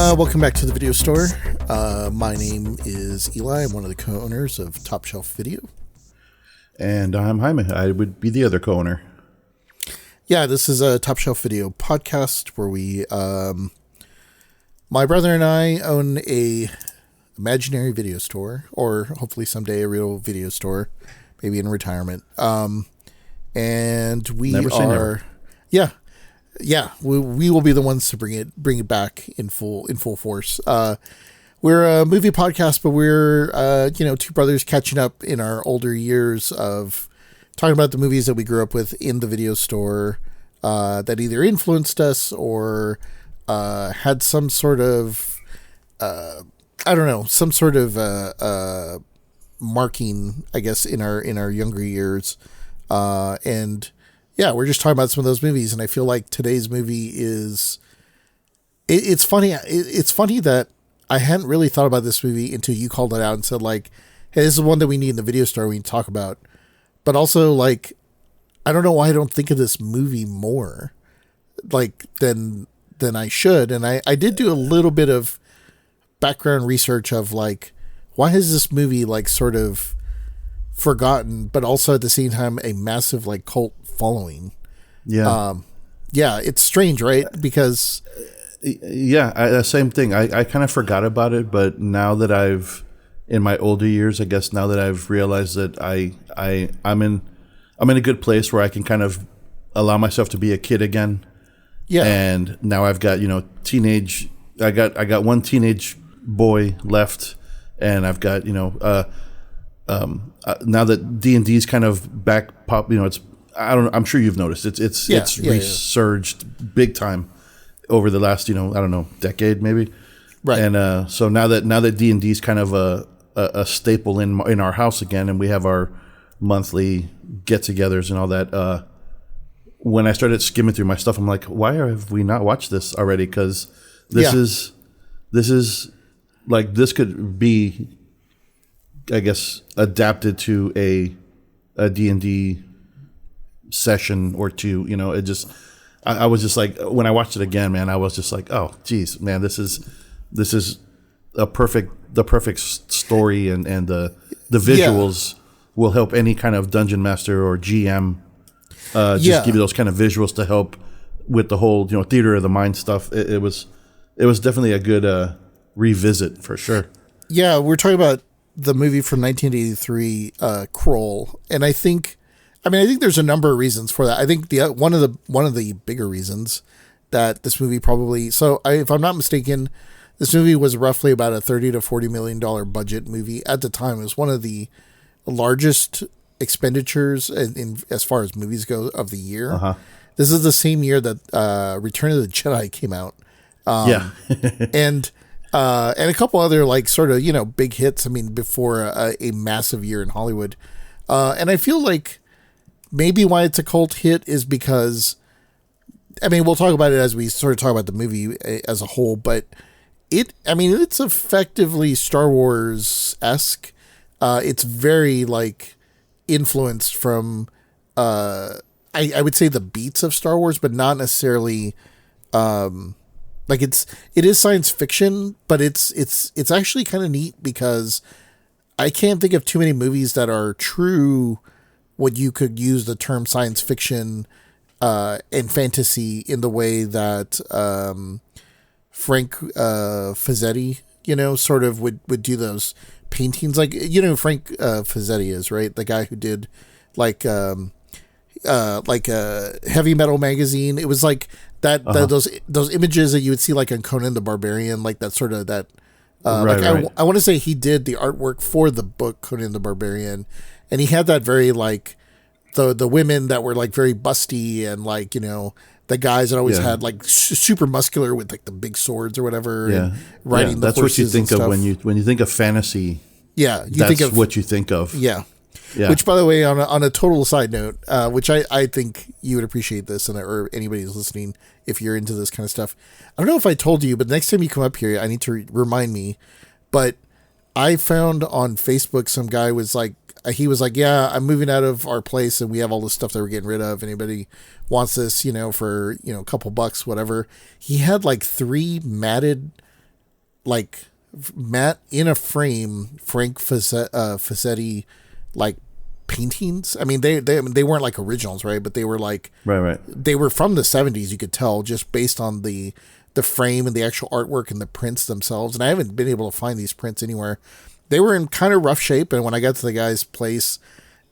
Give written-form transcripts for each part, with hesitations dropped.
Welcome back to the video store. My name is Eli. I'm one of the co-owners of Top Shelf Video. And I'm Jaime. I would be the other co-owner. Yeah, this is a Top Shelf Video podcast where we, my brother and I own a imaginary video store, or hopefully someday a real video store, maybe in retirement. And we Never say never. we will be the ones to bring it back in full force. We're a movie podcast, but we're two brothers catching up in our older years of talking about the movies that we grew up with in the video store, that either influenced us or had some sort of marking, I guess, in our younger years, and. Yeah, we're just talking about some of those movies, and I feel like today's movie is... It's funny. It's funny that I hadn't really thought about this movie until you called it out and said, like, hey, this is one that we need in the video store we need to talk about. But also, like, I don't know why I don't think of this movie more, like, than I should. And I did do a little bit of background research of, like, why is this movie, like, sort of forgotten, but also at the same time a massive, like, cult following. It's strange, right? Because same thing. I kind of forgot about it, but now that I've in my older years, I guess now that I've realized that I'm in a good place where I can kind of allow myself to be a kid again. Yeah. And now I've got, teenage. I got one teenage boy left, and I've got now that D&D's kind of back pop. I'm sure you've noticed it's resurged big time over the last decade maybe, right? And so now that D&D's kind of a staple in our house again, and we have our monthly get-togethers and all that. When I started skimming through my stuff, I'm like, why have we not watched this already? Because this is like, this could be, I guess, adapted to a D&D session or two. I was just like, when I watched it again, man, I was just like, oh geez, man, this is the perfect story, and the visuals will help any kind of dungeon master or GM give you those kind of visuals to help with the whole theater of the mind stuff. It was definitely a good revisit for sure. Yeah, we're talking about the movie from 1983, Krull, and I think there's a number of reasons for that. I think one of the bigger reasons that this movie probably, if I'm not mistaken, this movie was roughly about a $30 to $40 million budget movie at the time. It was one of the largest expenditures in as far as movies go of the year. Uh-huh. This is the same year that Return of the Jedi came out. And a couple other like sort of big hits. Before a massive year in Hollywood, and I feel like maybe why it's a cult hit is because, we'll talk about it as we sort of talk about the movie as a whole, but it's effectively Star Wars-esque. It's very like influenced from, I would say, the beats of Star Wars, but not necessarily, like it is science fiction, but it's actually kind of neat because I can't think of too many movies that are true what you could use the term science fiction and fantasy in the way that Frank Fazzetti, sort of would do those paintings. Like, Frank Fazzetti is, right? The guy who did like a Heavy Metal magazine. It was like that, those images that you would see like on Conan the Barbarian, like that sort of that. Right. I want to say he did the artwork for the book Conan the Barbarian, and he had that very like the women that were like very busty, and like the guys that always had like super muscular with like the big swords or whatever. Yeah, and riding the that's what you think of when you think of fantasy. Yeah, that's what you think of. Yeah. Yeah. Which, by the way, on a total side note, which I think you would appreciate this, or anybody who's listening, if you're into this kind of stuff. I don't know if I told you, but next time you come up here, I need to remind me. But I found on Facebook some guy was like, yeah, I'm moving out of our place and we have all this stuff that we're getting rid of. Anybody wants this, for, a couple bucks, whatever. He had like 3 matted like Matt in a frame, Frank Fazzetti, like paintings. I mean, they weren't like originals, right? But they were like, right. They were from the 70s. You could tell just based on the frame and the actual artwork and the prints themselves. And I haven't been able to find these prints anywhere. They were in kind of rough shape. And when I got to the guy's place,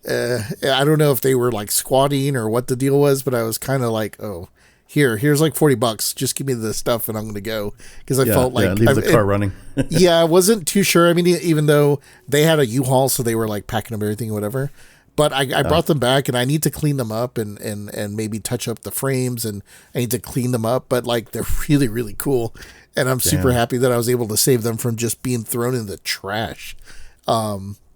I don't know if they were like squatting or what the deal was, but I was kind of like, oh, here's like $40. Just give me the stuff and I'm going to go. Cause I felt like leave the car running. Yeah. I wasn't too sure. I mean, even though they had a U-Haul, so they were like packing up everything or whatever, but I brought them back and I need to clean them up and maybe touch up the frames and I need to clean them up, but like they're really, really cool. And I'm super happy that I was able to save them from just being thrown in the trash.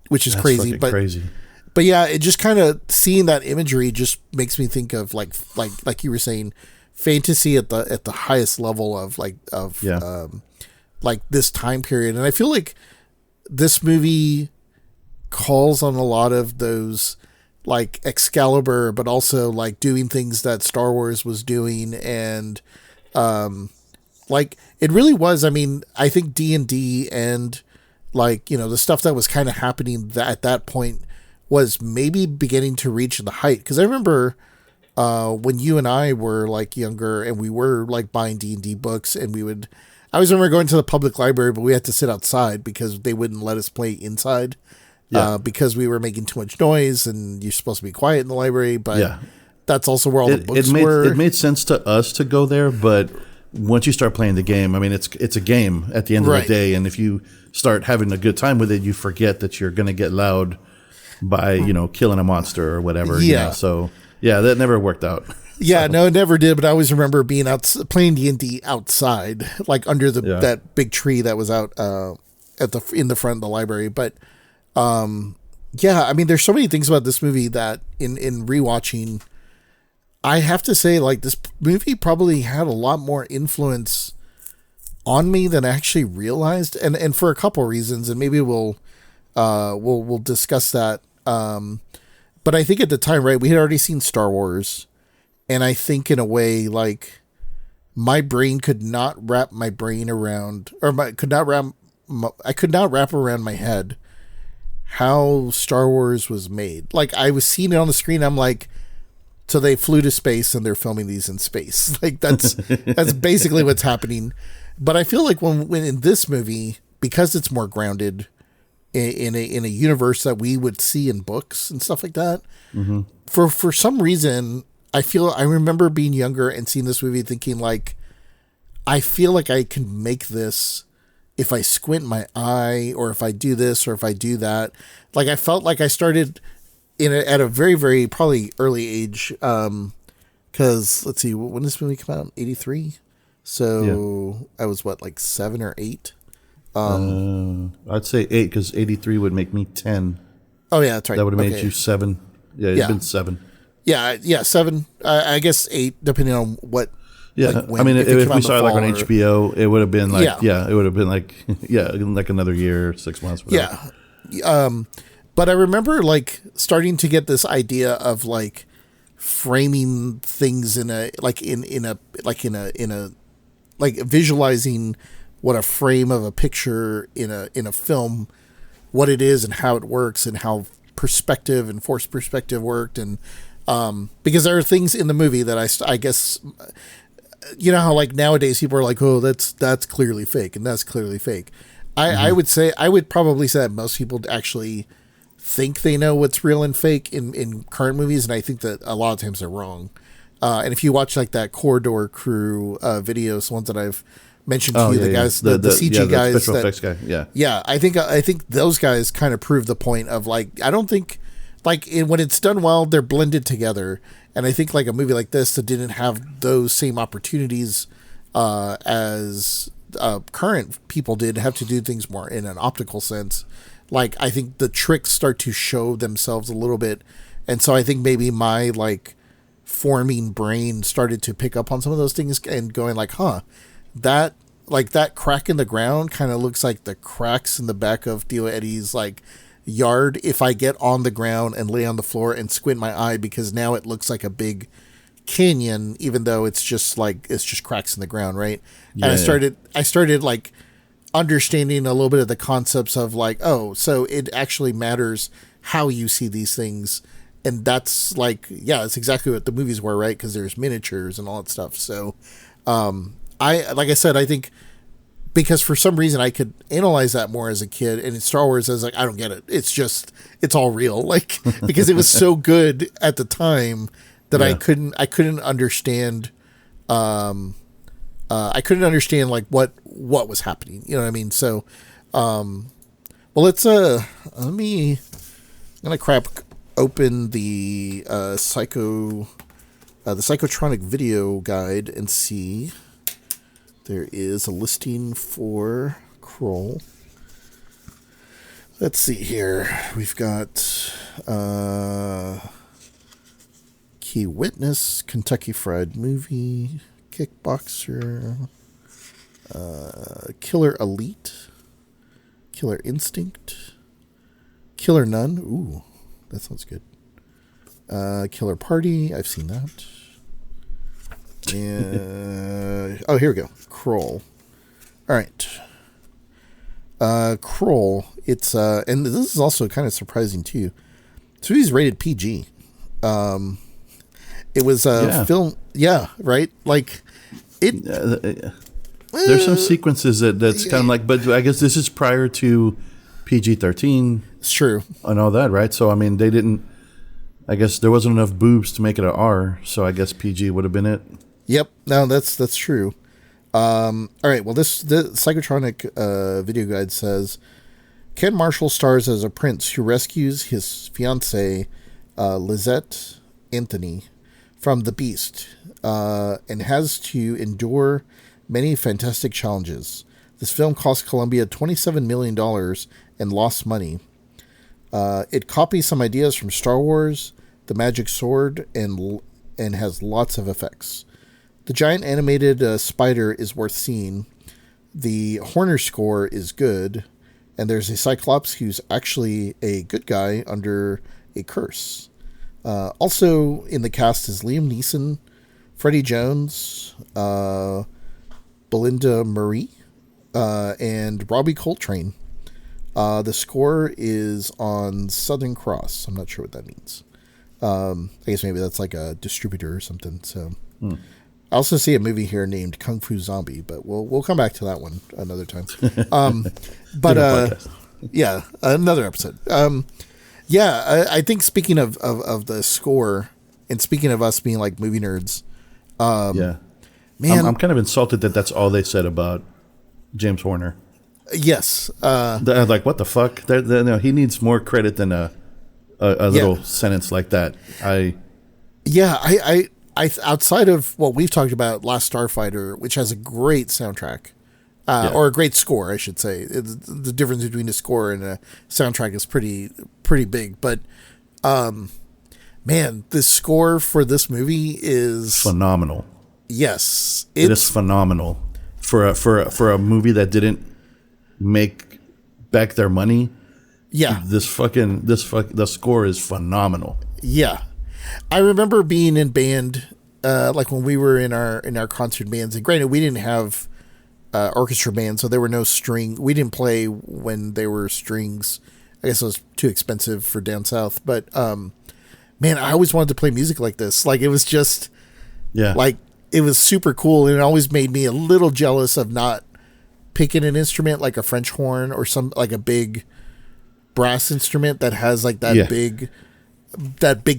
Which is crazy, but yeah, it just kind of seeing that imagery just makes me think of like you were saying, fantasy at the highest level of like this time period. And I feel like this movie calls on a lot of those like Excalibur, but also like doing things that Star Wars was doing. And like it really was, I mean, I think D&D and like, you know, the stuff that was kind of happening at that point was maybe beginning to reach the height. Because I remember when you and I were like younger and we were like buying D&D books and I always remember going to the public library, but we had to sit outside because they wouldn't let us play inside because we were making too much noise and you're supposed to be quiet in the library. But that's also where all the books were. It made sense to us to go there, but once you start playing the game, I mean, it's a game at the end of the day. And if you start having a good time with it, you forget that you're going to get loud by, you know, killing a monster or whatever. You know? So yeah, that never worked out. Yeah, no, it never did. But I always remember being playing D&D outside, like under that big tree that was out in the front of the library. But yeah, I mean, there's so many things about this movie that in rewatching, I have to say, like, this movie probably had a lot more influence on me than I actually realized, and for a couple reasons, and maybe we'll discuss that. But I think at the time, right, we had already seen Star Wars, and I think in a way, like, my brain could not wrap my brain around, I could not wrap around my head how Star Wars was made. Like, I was seeing it on the screen, I'm like, so they flew to space and they're filming these in space. Like that's basically what's happening. But I feel like when in this movie, because it's more grounded in a universe that we would see in books and stuff like that, for some reason, I remember being younger and seeing this movie thinking like, I feel like I can make this if I squint my eye or if I do this or if I do that. Like I felt like I started at a very, very probably early age, because let's see, when did this movie come out? 83. So I was like 7 or 8. I'd say 8 because 83 would make me 10. Oh yeah, that's right. That would have made you 7. Yeah, you've been 7. Yeah, 7. I guess 8, depending on what. Yeah, like when, I mean, if we saw it like on or, HBO, it would have been like it would have been like like another year, 6 months. Whatever. Yeah. But I remember like starting to get this idea of like framing things in a visualizing what a frame of a picture in a film, what it is and how it works and how perspective and forced perspective worked. And because there are things in the movie that I guess, you know how like nowadays people are like, oh, that's clearly fake and that's clearly fake. I would probably say that most people actually think they know what's real and fake in current movies, and I think that a lot of times they're wrong. And if you watch like that Corridor Crew videos, ones that I've mentioned to you, the guys, the CG guys, special effects guy, I think those guys kind of prove the point of like, I don't think like when it's done well, they're blended together, and I think like a movie like this that didn't have those same opportunities as current people did, have to do things more in an optical sense. Like, I think the tricks start to show themselves a little bit. And so I think maybe my, like, forming brain started to pick up on some of those things and going like, that crack in the ground kind of looks like the cracks in the back of Theo Eddie's, like, yard if I get on the ground and lay on the floor and squint my eye, because now it looks like a big canyon, even though it's just cracks in the ground, right? And I started, like, understanding a little bit of the concepts of like, oh, so it actually matters how you see these things. And that's like, yeah, it's exactly what the movies were, right? Because there's miniatures and all that stuff. So, like I said, I think because for some reason I could analyze that more as a kid, and in Star Wars, I was like, I don't get it. It's all real, like because it was so good at the time that I couldn't understand. I couldn't understand like what was happening. You know what I mean? So, well, let's I'm gonna crack open the Psychotronic video guide and see. There is a listing for Krull. Let's see here. We've got Key Witness, Kentucky Fried Movie, Kickboxer, Killer Elite, Killer Instinct, Killer Nun. Ooh, that sounds good. Killer Party. I've seen that. And oh, here we go. Krull. All right. Krull. It's and this is also kind of surprising too. So he's rated PG. It was a film. Yeah, right. Like it. There's some sequences that's kind of like, but I guess this is prior to PG-13. It's true. And all that, right? So I mean, they didn't. I guess there wasn't enough boobs to make it an R, so I guess PG would have been it. Yep. No, that's true. All right. Well, the Psychotronic video guide says Ken Marshall stars as a prince who rescues his fiancée, Lizette Anthony, from the Beast, and has to endure many fantastic challenges. This film cost Columbia $27 million and lost money. It copies some ideas from Star Wars, The Magic Sword, and has lots of effects. The giant animated spider is worth seeing. The Horner score is good, and there's a Cyclops who's actually a good guy under a curse. Also in the cast is Liam Neeson, Freddie Jones, Belinda Marie, and Robbie Coltrane. The score is on Southern Cross. I'm not sure what that means. I guess maybe that's like a distributor or something. So, I also see a movie here named Kung Fu Zombie, but we'll come back to that one another time. But yeah, another episode. I think speaking of the score, and speaking of us being like movie nerds, man, I'm kind of insulted that that's all they said about James Horner. Yes, they're like, what the fuck? No, he needs more credit than a little sentence like that. I outside of what we've talked about, Last Starfighter, which has a great soundtrack, or a great score, I should say. The difference between a score and a soundtrack is pretty big. But, man, the score for this movie is phenomenal. Yes, it is phenomenal for a movie that didn't make back their money. Yeah, the score is phenomenal. Yeah. I remember being in band, like when we were in our concert bands, and granted we didn't have orchestra bands, so there were no string. We didn't play when there were strings. I guess it was too expensive for down south. But man, I always wanted to play music like this. Like it was just, like it was super cool, and it always made me a little jealous of not picking an instrument like a French horn or some like a big brass instrument that has like that big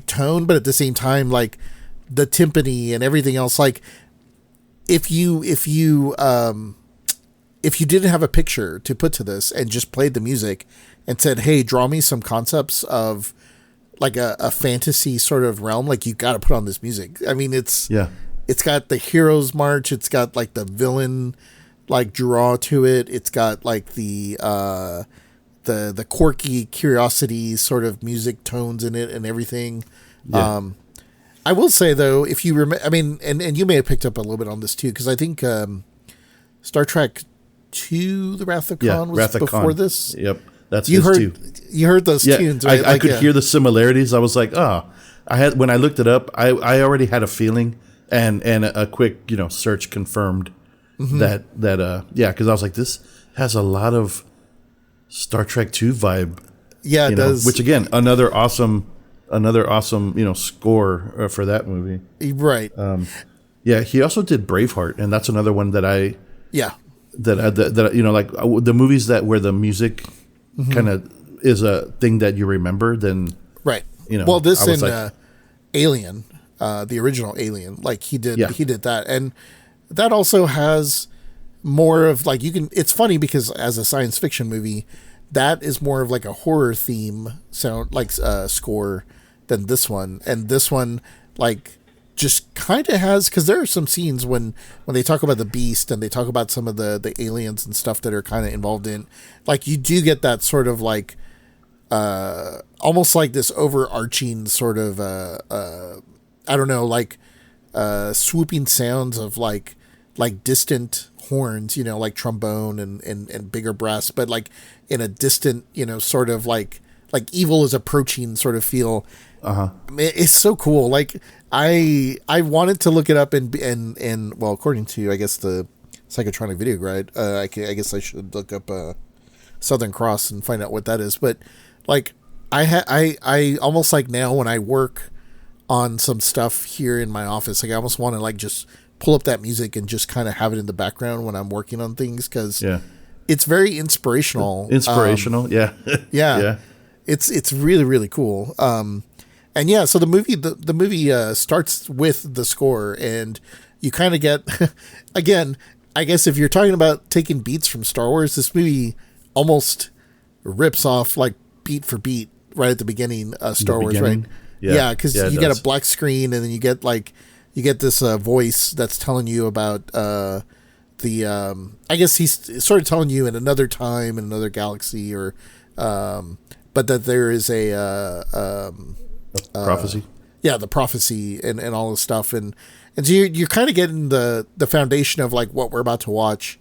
tone, but at the same time, like the timpani and everything else. Like if you didn't have a picture to put to this and just played the music and said, hey, draw me some concepts of like a fantasy sort of realm, like you got to put on this music. I mean, it's got the hero's march. It's got like the villain, like draw to it. It's got like the quirky curiosity sort of music tones in it and everything. I will say though, if you remember, I mean, and you may have picked up a little bit on this too, because I think Star Trek II: The Wrath of Khan was before this. Yep, that's his too. You heard those tunes, right? I could hear the similarities. I was like, when I looked it up, I already had a feeling, and a quick search confirmed that because I was like, this has a lot of Star Trek 2 vibe. Yeah, it does. Which again, another awesome, score for that movie. Right. Yeah, he also did Braveheart, and that's another one that the movies where the music kind of is a thing that you remember. Then right. Well, this in Alien, the original Alien, like he did that, and that also has more of like it's funny because as a science fiction movie, that is more of like a horror theme sound score than this one, and this one like just kind of has, because there are some scenes when they talk about the beast and they talk about some of the aliens and stuff that are kind of involved in, like you do get that sort of like almost like this overarching sort of I don't know, like swooping sounds of like distant horns, like trombone and bigger brass, but like in a distant, sort of like evil is approaching sort of feel. It's so cool. Like I wanted to look it up and well, according to I guess the Psychotronic Video Guide, I guess I should look up Southern Cross and find out what that is. But like I almost like now when I work on some stuff here in my office, like I almost want to like just pull up that music and just kind of have it in the background when I'm working on things, because it's very inspirational. Yeah. It's really, really cool. And yeah, so the movie starts with the score, and you kind of get, again, I guess if you're talking about taking beats from Star Wars, this movie almost rips off like beat for beat right at the beginning of Star Wars, right? Yeah, because you get a black screen, and then you get this voice that's telling you about I guess he's sort of telling you in another time, in another galaxy, or but that there is a prophecy. The prophecy and all this stuff, and so you're kind of getting the foundation of like what we're about to watch,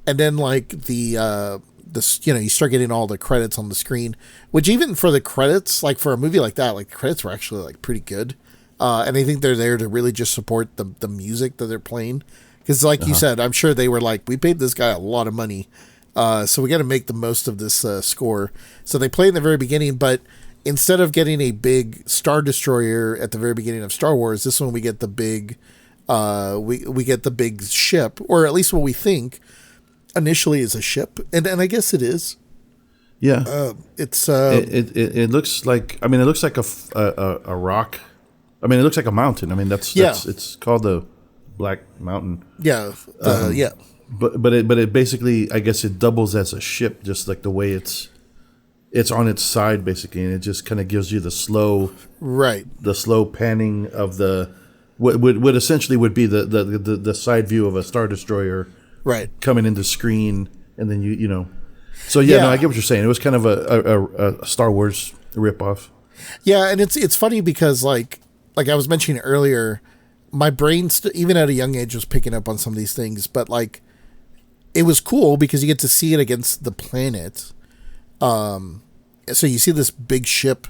and then like you start getting all the credits on the screen, which even for the credits, like for a movie like that, like the credits were actually like pretty good, and I think they're there to really just support the music that they're playing, because like you said, I'm sure they were like, we paid this guy a lot of money, so we got to make the most of this score. So they play in the very beginning, but instead of getting a big Star Destroyer at the very beginning of Star Wars, this one we get the big, we get the big ship, or at least what we think initially is a ship, and I guess it is. Yeah, it's it looks like, I mean, it looks like a rock. I mean, it looks like a mountain. I mean, that's it's called the Black Mountain. Yeah, yeah. But it basically, I guess it doubles as a ship, just like the way it's on its side basically, and it just kind of gives you the slow panning of the what essentially would be the side view of a Star Destroyer, right, coming into screen, and then you know. So no, I get what you're saying. It was kind of a Star Wars ripoff. Yeah, and it's funny because like I was mentioning earlier, my brain even at a young age was picking up on some of these things, but like it was cool because you get to see it against the planet. So you see this big ship,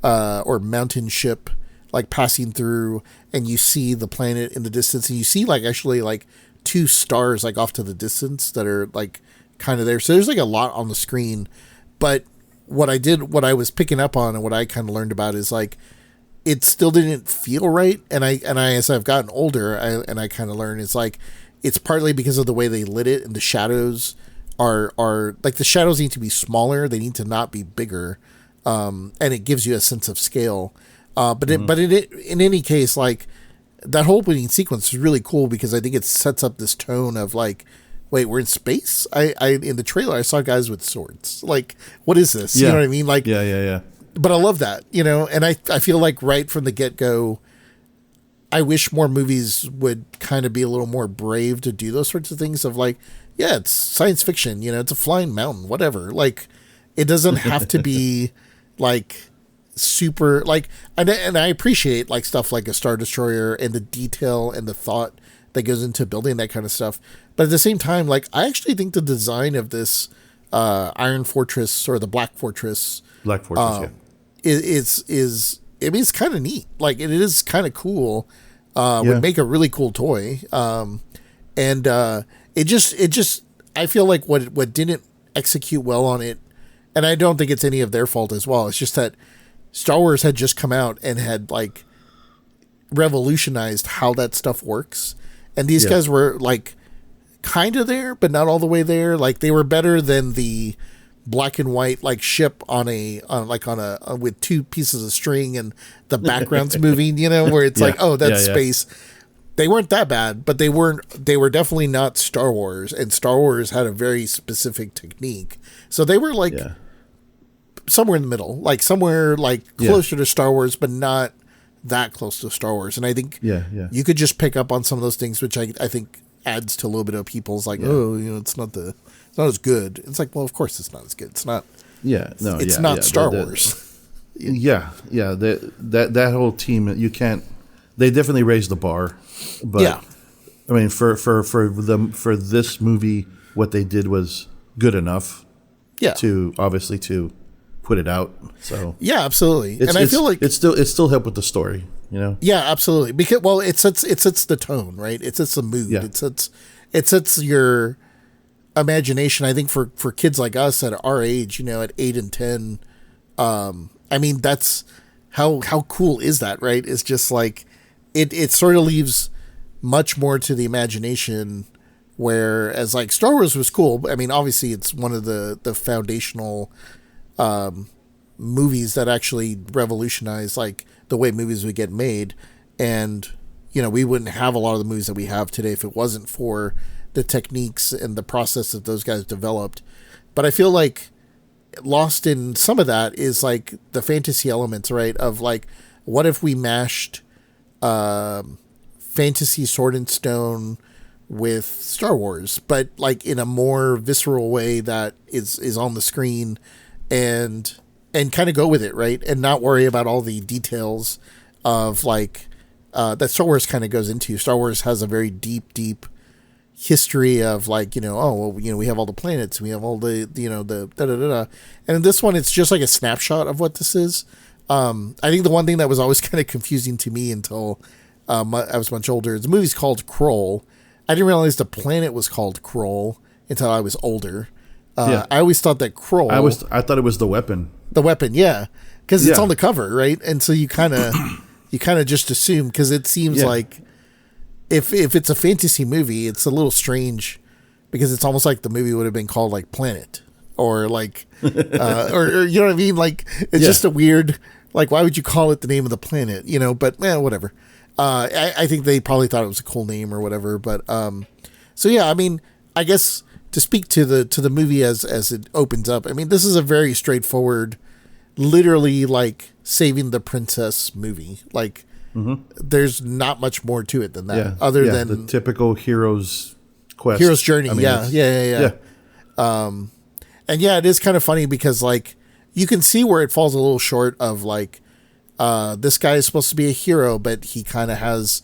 or mountain ship, like passing through, and you see the planet in the distance, and you see like actually like two stars like off to the distance that are like kind of there. So there's like a lot on the screen, but what I was picking up on and what I kind of learned about is like, it still didn't feel right. And I as I've gotten older, I kind of learned it's like, it's partly because of the way they lit it, and the shadows are like, the shadows need to be smaller. They need to not be bigger. And it gives you a sense of scale. But in any case, like that whole opening sequence is really cool because I think it sets up this tone of like, wait, we're in space? I in the trailer, I saw guys with swords. Like, what is this? Yeah. You know what I mean? Like, yeah. But I love that, and I feel like right from the get-go, I wish more movies would kind of be a little more brave to do those sorts of things of like, yeah, it's science fiction, it's a flying mountain, whatever. Like, it doesn't have to be like super, like, and I appreciate like stuff like a Star Destroyer and the detail and the thought that goes into building that kind of stuff. But at the same time, like, I actually think the design of this Iron Fortress or the Black Fortress, is I mean, it's kind of neat. Like, it is kind of cool. Would make a really cool toy. And it just I feel like what didn't execute well on it, and I don't think it's any of their fault as well. It's just that Star Wars had just come out and had like revolutionized how that stuff works, and these guys were like kind of there, but not all the way there. Like they were better than the black and white like ship on a with two pieces of string and the background's moving, where it's like, oh, that's space. They weren't that bad, but they were definitely not Star Wars, and Star Wars had a very specific technique. So they were like somewhere in the middle, like somewhere like closer to Star Wars, but not that close to Star Wars. And I think you could just pick up on some of those things, which I think adds to a little bit of people's like, it's not as good. It's like, well, of course it's not as good. It's not. It's not Star Wars. That whole team, you can't. They definitely raised the bar, but I mean, for this movie, what they did was good enough. To obviously to put it out. So absolutely. And I feel like it still helped with the story. Yeah, absolutely. Because it sets the tone, right? It sets the mood. Yeah. It sets your imagination. I think for kids like us at our age, at 8 and 10, I mean, that's how cool is that, right? It's just like it sort of leaves much more to the imagination, whereas like Star Wars was cool. I mean, obviously it's one of the foundational movies that actually revolutionized like the way movies would get made, and we wouldn't have a lot of the movies that we have today if it wasn't for the techniques and the process that those guys developed. But I feel like lost in some of that is like the fantasy elements, right? Of like, what if we mashed fantasy Sword and Stone with Star Wars, but like in a more visceral way that is on the screen, and kind of go with it, right? And not worry about all the details of like that Star Wars kind of goes into. Star Wars has a very deep history of like, we have all the planets, we have all the da-da-da-da. And in this one, it's just like a snapshot of what this is. I think the one thing that was always kind of confusing to me until I was much older is the movie's called Krull. I didn't realize the planet was called Krull until I was older. I always thought that Krull... I thought it was the weapon. The weapon, yeah. Because it's on the cover, right? And so you kind of just assume, because it seems like if it's a fantasy movie, it's a little strange, because it's almost like the movie would have been called like Planet, or like, or you know what I mean? Like, it's just a weird, like, why would you call it the name of the planet? But whatever. I think they probably thought it was a cool name or whatever. But so yeah, I mean, I guess to speak to the movie as it opens up, I mean, this is a very straightforward, literally like saving the princess movie. Like, there's not much more to it than that, other than the typical hero's quest, hero's journey. I mean, yeah. And it is kind of funny because like you can see where it falls a little short of like. This guy is supposed to be a hero, but he kind of has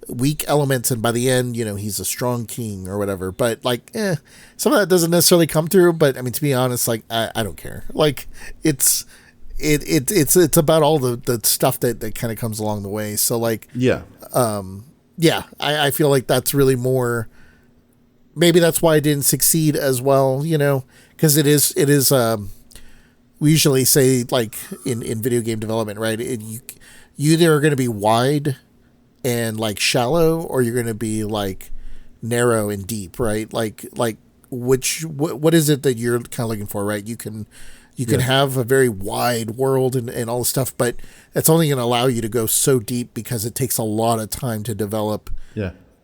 weak elements, and by the end, he's a strong king or whatever. But like, some of that doesn't necessarily come through. But I mean, to be honest, like I don't care. Like it's about all the stuff that kind of comes along the way. So like, I feel like that's really more. Maybe that's why it didn't succeed as well, because it is. We usually say, like, in video game development, right, you either are going to be wide and, like, shallow, or you're going to be, like, narrow and deep, right? Like what is it that you're kind of looking for, right? You can have a very wide world and all this stuff, but it's only going to allow you to go so deep because it takes a lot of time to develop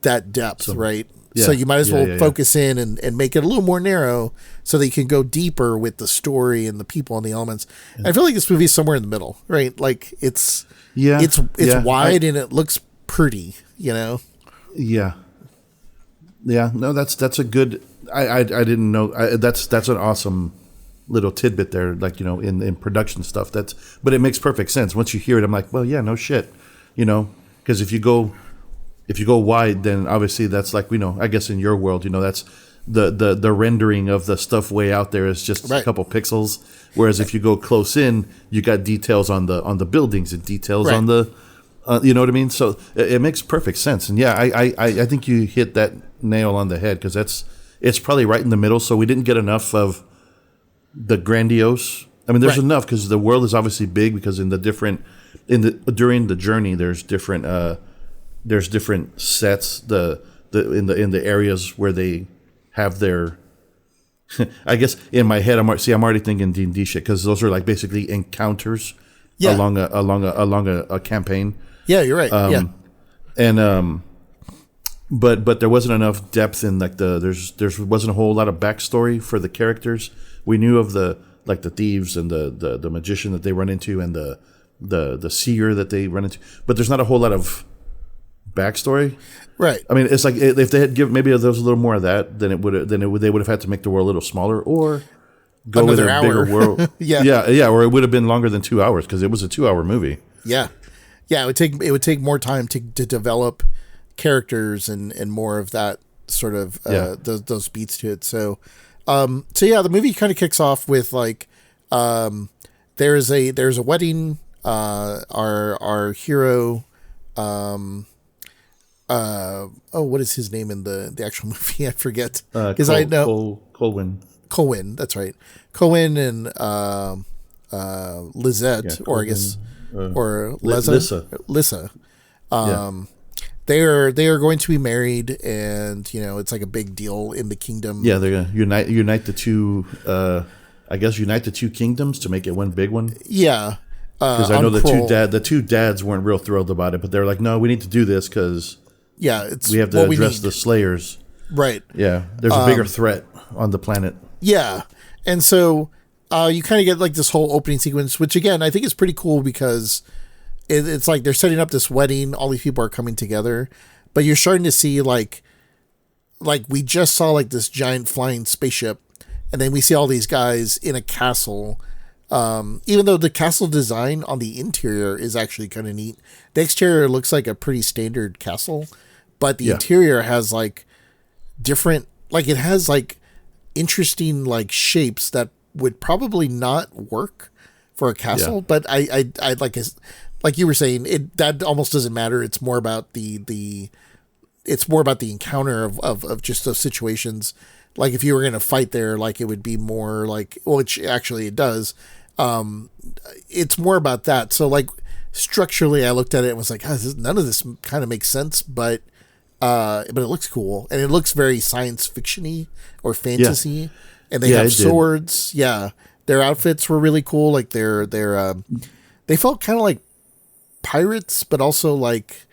that depth, right? So you might as well focus in and make it a little more narrow so that you can go deeper with the story and the people and the elements. And I feel like this movie is somewhere in the middle, right? Like it's wide and it looks pretty, Yeah. No, that's a good. I didn't know. That's an awesome little tidbit there. Like in production stuff. But it makes perfect sense once you hear it. I'm like, well, yeah, no shit. Because if you go wide, then obviously that's like, I guess in your world, that's the rendering of the stuff way out there is just a couple pixels. Whereas if you go close in, you got details on the buildings and details on the, you know what I mean? So it makes perfect sense. And I think you hit that nail on the head, because it's probably right in the middle. So we didn't get enough of the grandiose. I mean, there's enough because the world is obviously big. Because during the journey, there's different sets. In the areas where they have their. I guess in my head, I'm already thinking D&D shit because those are like basically encounters along a campaign. Yeah, you're right. But there wasn't enough depth in like there wasn't a whole lot of backstory for the characters. We knew of the thieves and the magician that they run into and the seer that they run into, but there's not a whole lot of backstory. Right. I mean, it's like if they had given maybe there was a little more of that, then they would have had to make the world a little smaller or go with a bigger world. yeah, or it would have been longer than 2 hours because it was a 2-hour movie. Yeah. It would take more time to develop characters and more of that sort of those beats to it. So the movie kind of kicks off with like there's a wedding. Our hero. What is his name in the actual movie? I forget because I know Colwyn. That's right. Colwyn and Lizette, or I guess or Lissa. They are going to be married, and it's like a big deal in the kingdom. Yeah, they're gonna unite the two. I guess unite the two kingdoms to make it one big one. Yeah, because I know the two dads weren't real thrilled about it, but they're like, no, we need to do this because we have to address the Slayers. Right. Yeah, there's a bigger threat on the planet. Yeah, and so you kind of get like this whole opening sequence, which again I think is pretty cool because it's like they're setting up this wedding. All these people are coming together, but you're starting to see like we just saw like this giant flying spaceship, and then we see all these guys in a castle. Even though the castle design on the interior is actually kind of neat, the exterior looks like a pretty standard castle, but the interior has like different, like it has like interesting like shapes that would probably not work for a castle. But I like you were saying, that almost doesn't matter. It's more about the encounter of just those situations. Like if you were going to fight there, like it would be more like, which actually it does. It's more about that. So like structurally, I looked at it and was like, none of this kind of makes sense, but it looks cool and it looks very science fiction-y or fantasy. Yeah. And they have swords. Yeah, their outfits were really cool. Like they felt kind of like pirates, but also like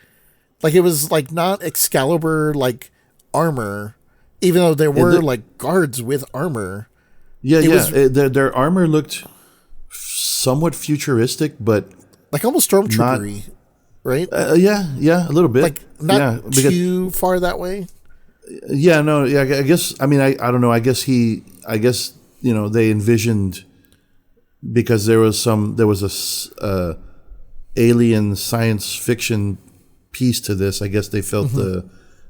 it was like not Excalibur like armor. Even though there were like guards with armor. Their armor looked somewhat futuristic, but like almost stormtroopery, right? A little bit. Like not too far that way. Yeah, no, yeah. I guess. I mean, I don't know. I guess they envisioned because there was a alien science fiction piece to this. I guess they felt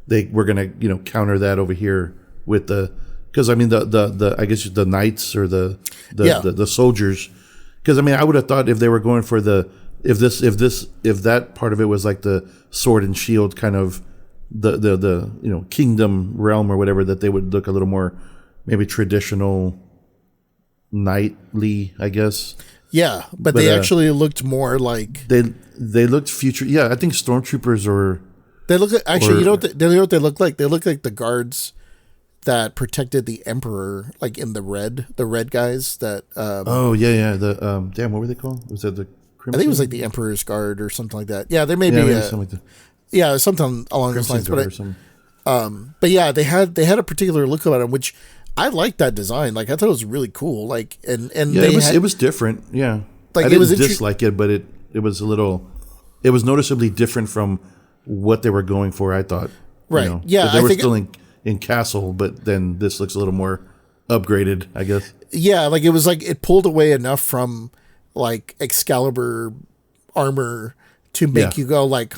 they were going to, counter that over here with because I mean the I guess the knights or the soldiers, because I mean I would have thought if they were going for if that part of it was like the sword and shield kind of the kingdom realm or whatever, that they would look a little more maybe traditional knightly, I guess. Yeah, but they actually looked more like they looked future. Yeah, I think stormtroopers or. They look actually. You know what they look like? They look like the guards that protected the emperor, like in the red guys. That. The damn. What were they called? Was that the? Crimson? I think it was like the Emperor's Guard or something like that. Yeah, there may be something like that. Yeah, something along those lines. But yeah, they had a particular look about them, which I liked that design. Like I thought it was really cool. Like and it was different. Yeah, like I didn't dislike it, but it was a little. It was noticeably different from what they were going for, I thought. Right. Yeah. They were still in castle, but then this looks a little more upgraded, I guess. Yeah, like it was like it pulled away enough from like Excalibur armor to make you go like,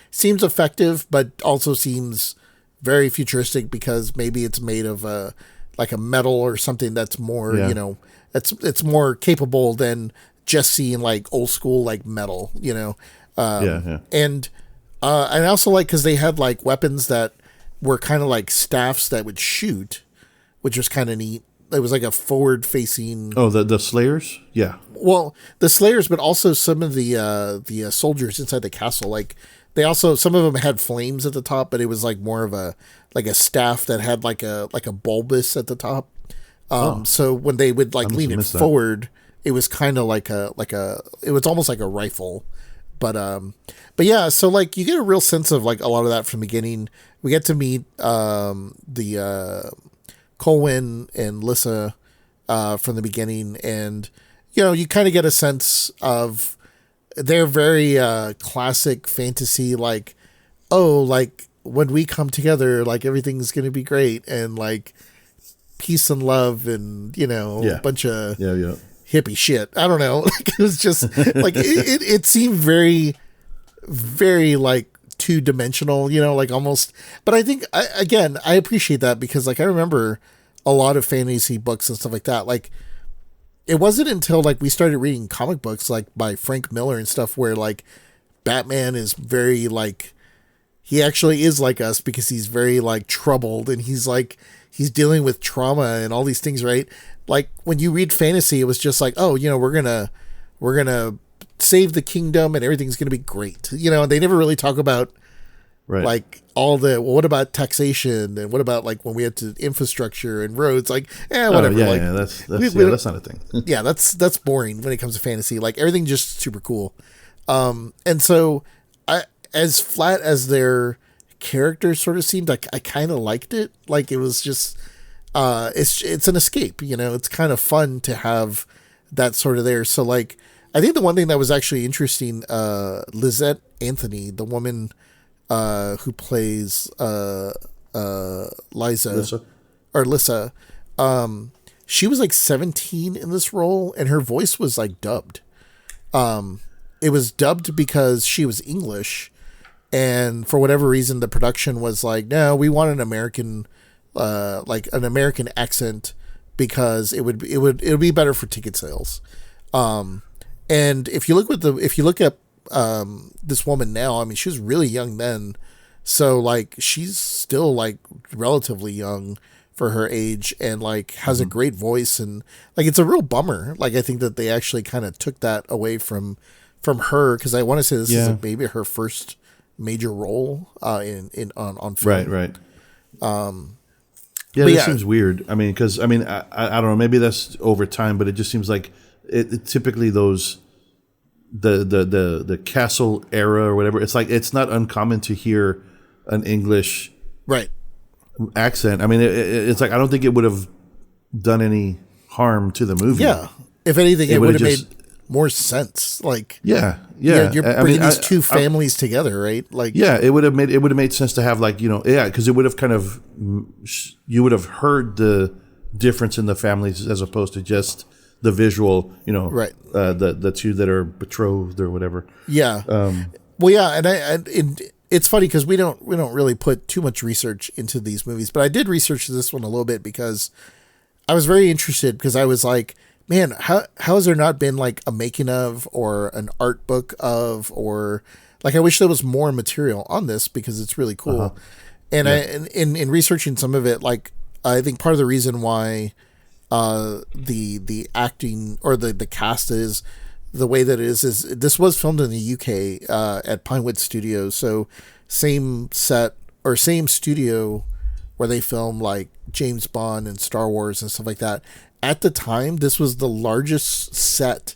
seems effective, but also seems very futuristic because maybe it's made of like a metal or something that's more, it's more capable than just seeing like old school like metal, And I also like because they had like weapons that were kind of like staffs that would shoot, which was kind of neat. It was like a forward facing. Oh, the Slayers, yeah. Well, the Slayers, but also some of the soldiers inside the castle. Like they also, some of them had flames at the top, but it was like more of a staff that had like a bulbous at the top. So when they would like lean it forward, it was kind of like it was almost like a rifle. But yeah, so like you get a real sense of like a lot of that from the beginning. We get to meet the Colwyn and Lissa from the beginning, and you kind of get a sense of their very classic fantasy, like, oh, like when we come together, like everything's gonna be great, and like peace and love, and a bunch of hippie shit. I don't know. Like it was just like it seemed very, very like two-dimensional, like almost. But I think I appreciate that because like I remember a lot of fantasy books and stuff like that. Like it wasn't until like we started reading comic books like by Frank Miller and stuff where like Batman is very like, he actually is like us because he's very like troubled, and he's dealing with trauma and all these things, right? Like when you read fantasy, it was just like, oh, we're gonna save the kingdom and everything's gonna be great. They never really talk about like all the, well, what about taxation, and what about like when we had to infrastructure and roads, like whatever. That's not a thing. Yeah, that's boring when it comes to fantasy. Like everything just super cool. And so as flat as their characters sort of seemed, like I kind of liked it. Like it was just it's an escape, it's kind of fun to have that sort of there. So like I think the one thing that was actually interesting, Lizette Anthony, the woman who plays Lissa, she was like 17 in this role, and her voice was like dubbed. It was dubbed because she was English, and for whatever reason the production was like, no, we want an American accent because it would be better for ticket sales. And if you look at this woman now, I mean, she was really young then, so like she's still like relatively young for her age, and like has a great voice, and like it's a real bummer. Like I think that they actually kind of took that away from her, because I want to say this is like maybe her first major role on film. Right. That seems weird. I mean, because I don't know, maybe that's over time, but it just seems like it typically those the castle era or whatever. It's like it's not uncommon to hear an English accent. I mean, it's like I don't think it would have done any harm to the movie. Yeah, if anything, it would have made more sense. Like you're bringing these two families together, right? Like it would have made sense to have like because it would have kind of, you would have heard the difference in the families as opposed to just the visual, the two that are betrothed or whatever. Yeah. And it's funny because we don't really put too much research into these movies, but I did research this one a little bit because I was very interested, because I was like, man, how has there not been like a making of or an art book of, or like, I wish there was more material on this because it's really cool. And in researching some of it, like I think part of the reason why the acting or the cast is the way that it is this was filmed in the UK at Pinewood Studios, so same set or same studio where they film like James Bond and Star Wars and stuff like that. At the time, this was the largest set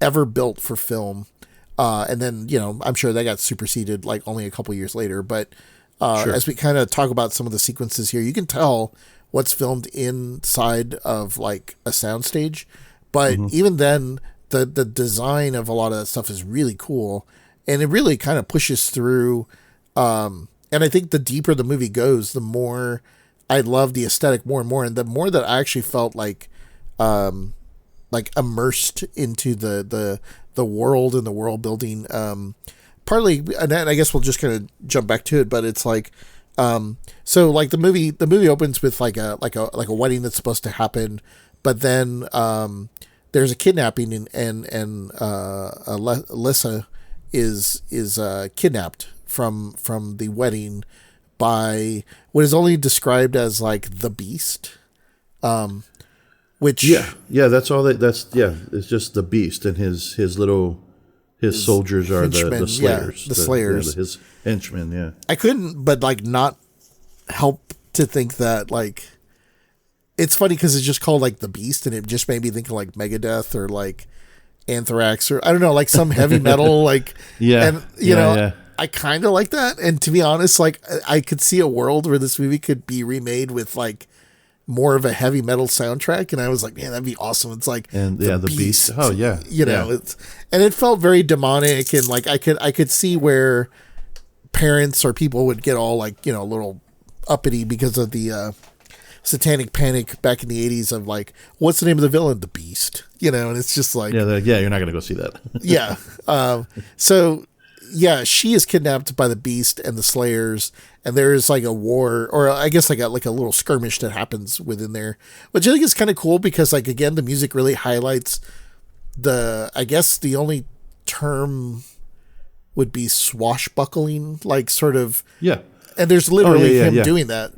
ever built for film, and then I'm sure that got superseded like only a couple years later. But as we kind of talk about some of the sequences here, you can tell what's filmed inside of like a soundstage, but even then the design of a lot of that stuff is really cool, and it really kind of pushes through. And I think the deeper the movie goes, the more I love the aesthetic more and more, and the more that I actually felt like immersed into the world and the world building. Partly, and I guess we'll just kind of jump back to it, but it's like, so like the movie opens with like a wedding that's supposed to happen, but then there's a kidnapping, and Alyssa is kidnapped from the wedding by what is only described as like the Beast. Which that's all it's just the beast and his soldiers are the slayers. The slayers. His henchmen, yeah. I couldn't but like not help to think that like it's funny because it's just called like the beast and it just made me think of like Megadeth or like Anthrax or I don't know, like some heavy metal like and you know I kind of like that, and to be honest, like I could see a world where this movie could be remade with like more of a heavy metal soundtrack, and I was like, man, that'd be awesome. It's like the beast. Oh yeah, you know, it's and it felt very demonic, and like I could see where parents or people would get all like, you know, a little uppity because of the satanic panic back in the 80s of like, what's the name of the villain? The Beast, you know, and it's just like you're not gonna go see that. So she is kidnapped by the Beast and the Slayers, and there's like a war, or I guess like a little skirmish that happens within there, which I think is kind of cool because like again the music really highlights I guess the only term would be swashbuckling, like sort of and there's literally him doing that.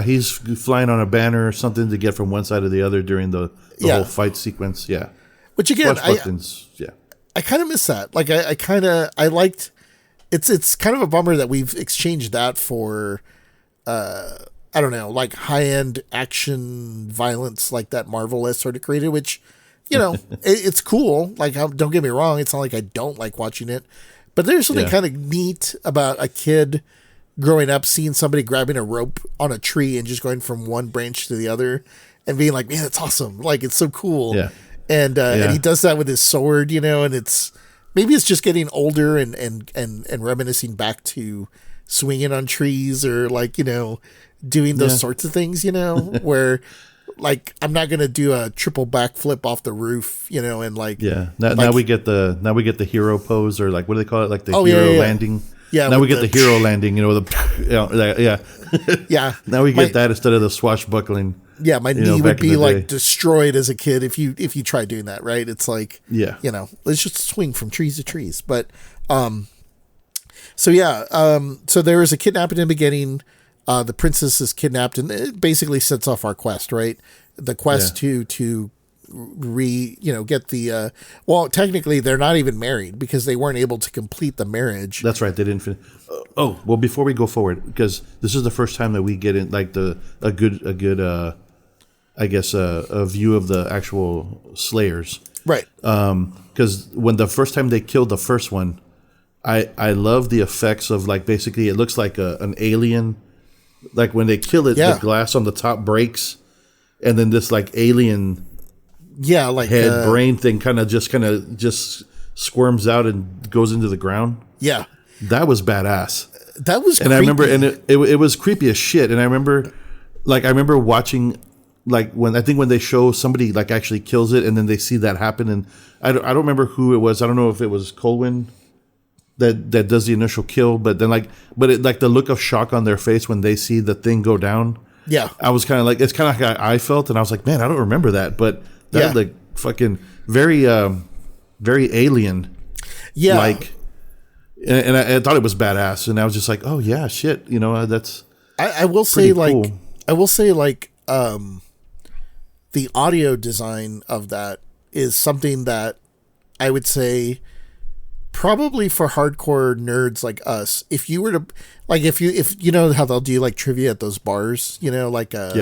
He's flying on a banner or something to get from one side to the other during the whole fight sequence. Which again I kind of miss that. Like I liked. It's kind of a bummer that we've exchanged that for, I don't know, like high end action violence like that Marvel has sort of created. Which, you know, it's cool. Like don't get me wrong, it's not like I don't like watching it, but there's something kind of neat about a kid growing up seeing somebody grabbing a rope on a tree and just going from one branch to the other and being like, man, that's awesome. Like it's so cool. And he does that with his sword, you know, and maybe it's just getting older and reminiscing back to swinging on trees or like, you know, doing those sorts of things, you know, where like I'm not gonna do a triple backflip off the roof, you know, and like now we get the hero pose, or like what do they call it, like the hero landing. Now we get the hero landing, you know, Now we get that instead of the swashbuckling. Yeah, my knee would be like destroyed as a kid if you tried doing that, right? It's like, you know, let's just swing from trees to trees. But so there is a kidnapping in the beginning. The princess is kidnapped, and it basically sets off our quest, right? The quest to get the well, technically they're not even married because they weren't able to complete the marriage. That's right, they didn't finish. Well, before we go forward, because this is the first time that we get in like a good I guess a view of the actual slayers, right? Because when the first time they killed the first one, I love the effects of like basically it looks like an alien. Like when they kill it, the glass on the top breaks, and then this like alien, like head brain thing kind of just squirms out and goes into the ground. Yeah, that was badass. That was, and creepy. I remember, and it was creepy as shit. And I remember watching like when they show somebody like actually kills it, and then they see that happen, and I don't remember who it was. I don't know if it was Colwyn that does the initial kill, but then like the look of shock on their face when they see the thing go down. Yeah, I was kind of like, it's kind of like I felt, and I was like, man, I don't remember that, but that was like fucking very very alien. Yeah, like, and I thought it was badass, and I was just like, oh yeah, shit, you know, that's. I will say like cool. I will say like the audio design of that is something that I would say probably for hardcore nerds like us, if you were to like, if you know how they'll do like trivia at those bars, you know, like what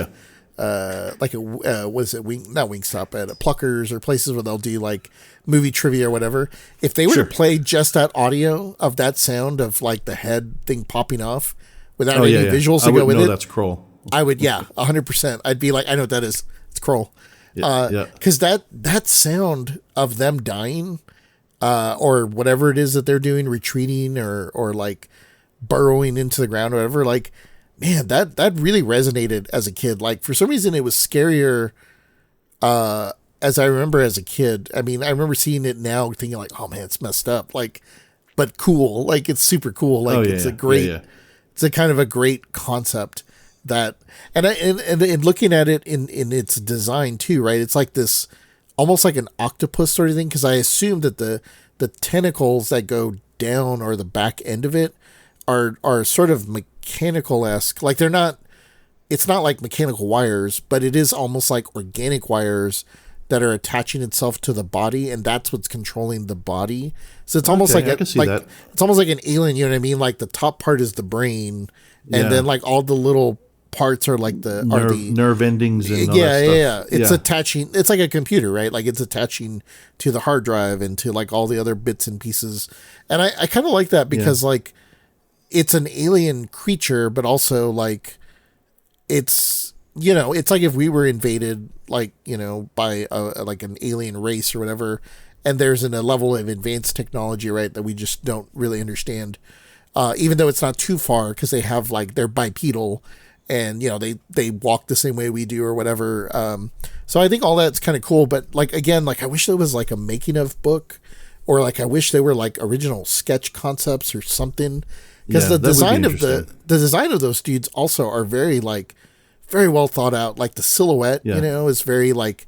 is it, not Wingstop, at Pluckers or places where they'll do like movie trivia or whatever. If they were to play just that audio of that sound of like the head thing popping off without any visuals to go with it, that's Krull. I would 100%. I'd be like, I know what that is. It's Krull. Because that sound of them dying, or whatever it is that they're doing, retreating or like burrowing into the ground or whatever, like, man, that really resonated as a kid. Like for some reason it was scarier as I remember as a kid. I mean, I remember seeing it now thinking like, oh man, it's messed up, like, but cool. Like it's super cool. Like it's a great, it's a kind of a great concept that, and looking at it in its design too, right? It's like this, almost like an octopus sort of thing. Cause I assume that the tentacles that go down or the back end of it are sort of mechanical-esque. Like they're not it's not like mechanical wires, but it is almost like organic wires that are attaching itself to the body, and that's what's controlling the body. So it's almost like it's almost like an alien. You know what I mean? Like the top part is the brain, and then like all the little parts are like the nerve endings and all that stuff. It's attaching. It's like a computer, right? Like it's attaching to the hard drive and to like all the other bits and pieces. And I kind of like that because like it's an alien creature, but also like it's, you know, it's like if we were invaded, like, you know, by like an alien race or whatever, and there's a level of advanced technology, right, that we just don't really understand, even though it's not too far because they have like they're bipedal. And, you know, they walk the same way we do or whatever. So I think all that's kind of cool. But, like, again, like, I wish there was, like, a making of book, or, like, I wish there were, like, original sketch concepts or something. Because the design of the design of those dudes also are very, like, very well thought out. Like, the silhouette, you know, is very, like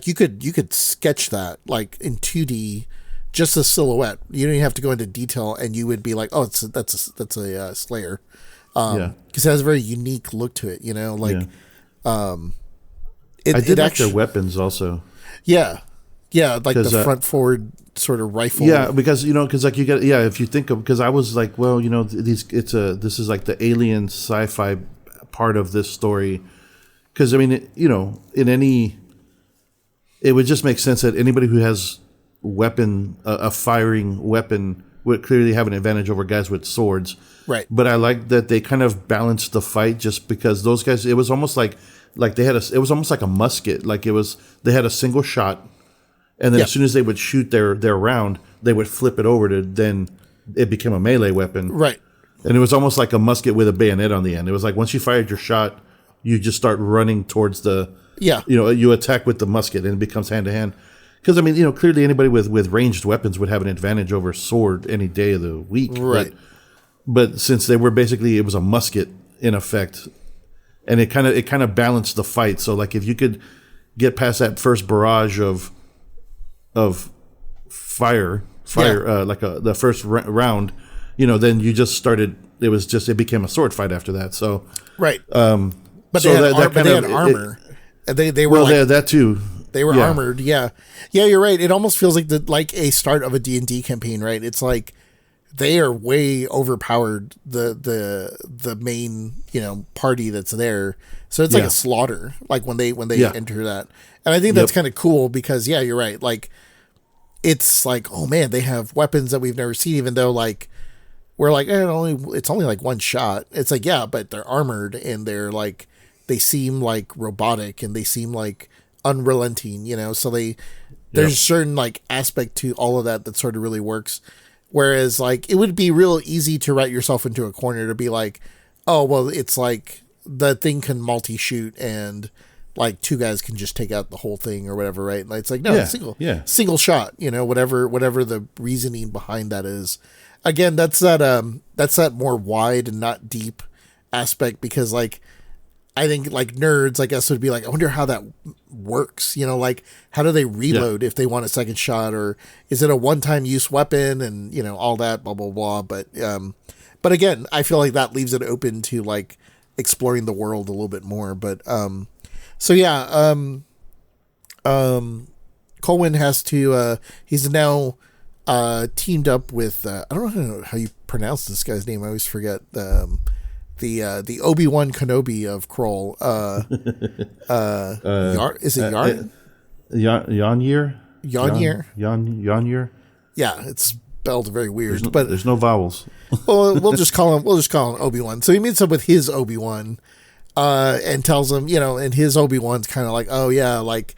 you could sketch that, like, in 2D, just a silhouette. You don't even have to go into detail, and you would be like, oh, that's a Slayer. Because it has a very unique look to it, you know, like, I did like their weapons also. Yeah. Like the front forward sort of rifle. Yeah. Because, you know, cause like you got, if you think of, cause I was like, well, you know, this is like the alien sci-fi part of this story. Cause I mean, you know, it would just make sense that anybody who has a firing weapon would clearly have an advantage over guys with swords. Right. But I like that they kind of balanced the fight just because those guys, it was almost like it was almost like a musket. Like they had a single shot, and then as soon as they would shoot their round, they would flip it over then it became a melee weapon. Right. And it was almost like a musket with a bayonet on the end. It was like once you fired your shot, you just start running towards you know, you attack with the musket and it becomes hand to hand. Because, I mean, you know, clearly anybody with ranged weapons would have an advantage over sword any day of the week. Right. But since they were basically, it was a musket in effect, and it kind of balanced the fight. So like if you could get past that first barrage of fire, like the first round, you know, then you just started. It became a sword fight after that. So right. But so they had armor. They were they had that too. They were armored. Yeah. You're right. It almost feels like a start of a D&D campaign, right? It's like they are way overpowered the main, you know, party that's there. So it's like a slaughter, like when they enter that. And I think that's kind of cool because you're right. Like it's like, oh man, they have weapons that we've never seen, even though like we're like, it's only like one shot. It's like, but they're armored and they're like, they seem like robotic and they seem like unrelenting, you know? So there's a certain like aspect to all of that sort of really works. Whereas, like, it would be real easy to write yourself into a corner to be like, oh, well, it's like the thing can multi-shoot and, like, two guys can just take out the whole thing or whatever, right? Like, it's like, no, single shot, you know, whatever the reasoning behind that is. Again, that's that more wide and not deep aspect because, like, I think like nerds, I guess, would be like, I wonder how that works. You know, like how do they reload if they want a second shot, or is it a one-time use weapon, and you know all that blah blah blah. But again, I feel like that leaves it open to like exploring the world a little bit more. But Colwyn has to. He's now teamed up with. I don't know how you pronounce this guy's name. I always forget. The Obi-Wan Kenobi of Krull. Is it Yarn? Yonir? Yonir? Yeah, it's spelled very weird. But there's no vowels. Well, we'll just call him Obi-Wan. So he meets up with his Obi-Wan, and tells him, you know, and his Obi-Wan's kind of like, oh yeah, like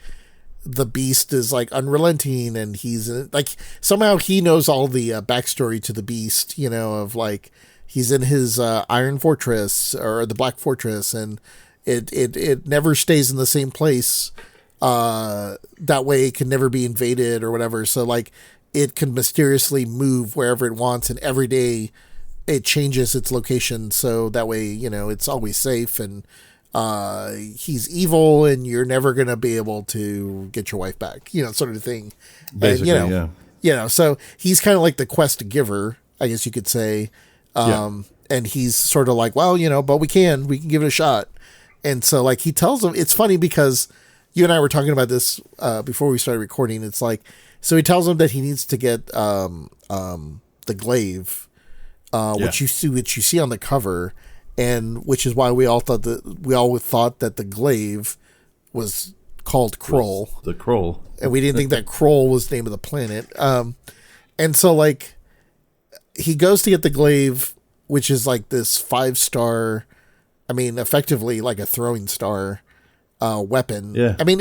the Beast is like unrelenting, and he's like somehow he knows all the backstory to the Beast, you know, of like. He's in his Iron Fortress or the Black Fortress, and it never stays in the same place. That way, it can never be invaded or whatever. So, like, it can mysteriously move wherever it wants, and every day it changes its location. So that way, you know, it's always safe. And he's evil, and you're never gonna be able to get your wife back. You know, sort of thing. Basically, and, you know, so he's kind of like the quest giver, I guess you could say. And he's sort of like, well, you know, but we can give it a shot. And so like he tells him, it's funny because you and I were talking about this before we started recording. It's like, so he tells him that he needs to get the glaive, which you see on the cover, and which is why we all thought that the glaive was called Krull. The Krull. And we didn't think that Krull was the name of the planet. And so like he goes to get the glaive, which is like this 5-star, I mean, effectively like a throwing star weapon. Yeah. I mean,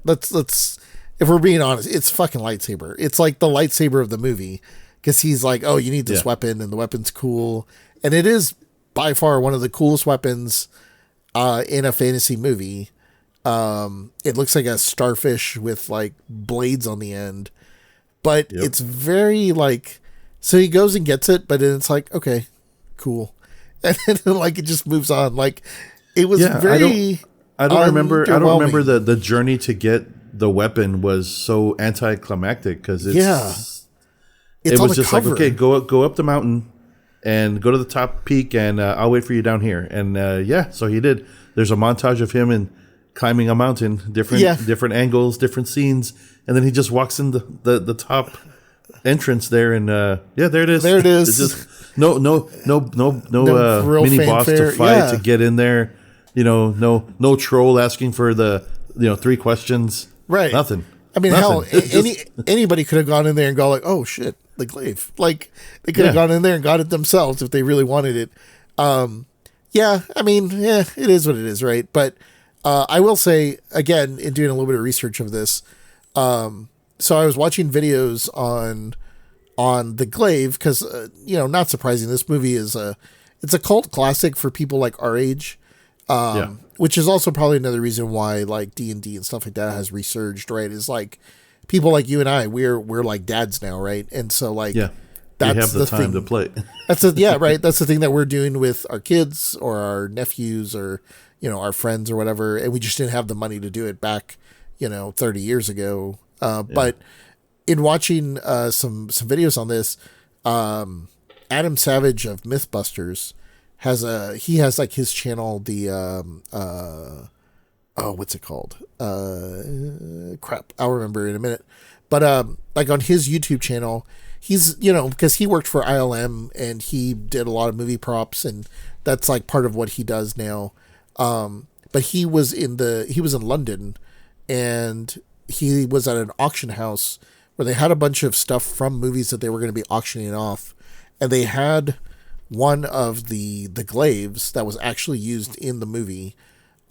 let's if we're being honest, it's fucking lightsaber. It's like the lightsaber of the movie, because he's like, oh, you need this weapon, and the weapon's cool. And it is by far one of the coolest weapons in a fantasy movie. It looks like a starfish with like blades on the end, but it's very like, so he goes and gets it, but then it's like, okay, cool. And then like it just moves on. Like it was very, I don't remember the journey to get the weapon was so anticlimactic, because it was just cover. Like, okay, go up the mountain and go to the top peak, and I'll wait for you down here. And so he did. There's a montage of him and climbing a mountain, different angles, different scenes, and then he just walks in the top entrance there, and there it is. There it is. It's just no mini fanfare. boss to fight to get in there. No troll asking for the 3 questions. Right. Nothing. I mean, anybody could have gone in there and go like, oh shit, the glaive. Like they could have gone in there and got it themselves if they really wanted it. I mean, it is what it is, right? But I will say, again, in doing a little bit of research of this, so I was watching videos on the glaive, because not surprising, this movie is it's a cult classic for people like our age. Which is also probably another reason why like D&D and stuff like that has resurged, right? Is like people like you and I, we're like dads now, right? And so like that's have the time thing to play. Right. That's the thing that we're doing with our kids or our nephews or our friends or whatever, and we just didn't have the money to do it back 30 years ago. But in watching some videos on this, Adam Savage of Mythbusters has like his channel, the what's it called? Crap, I'll remember in a minute. But like on his YouTube channel, he's because he worked for ILM and he did a lot of movie props, and that's like part of what he does now. But he was in London, and he was at an auction house where they had a bunch of stuff from movies that they were going to be auctioning off, and they had one of the glaives that was actually used in the movie,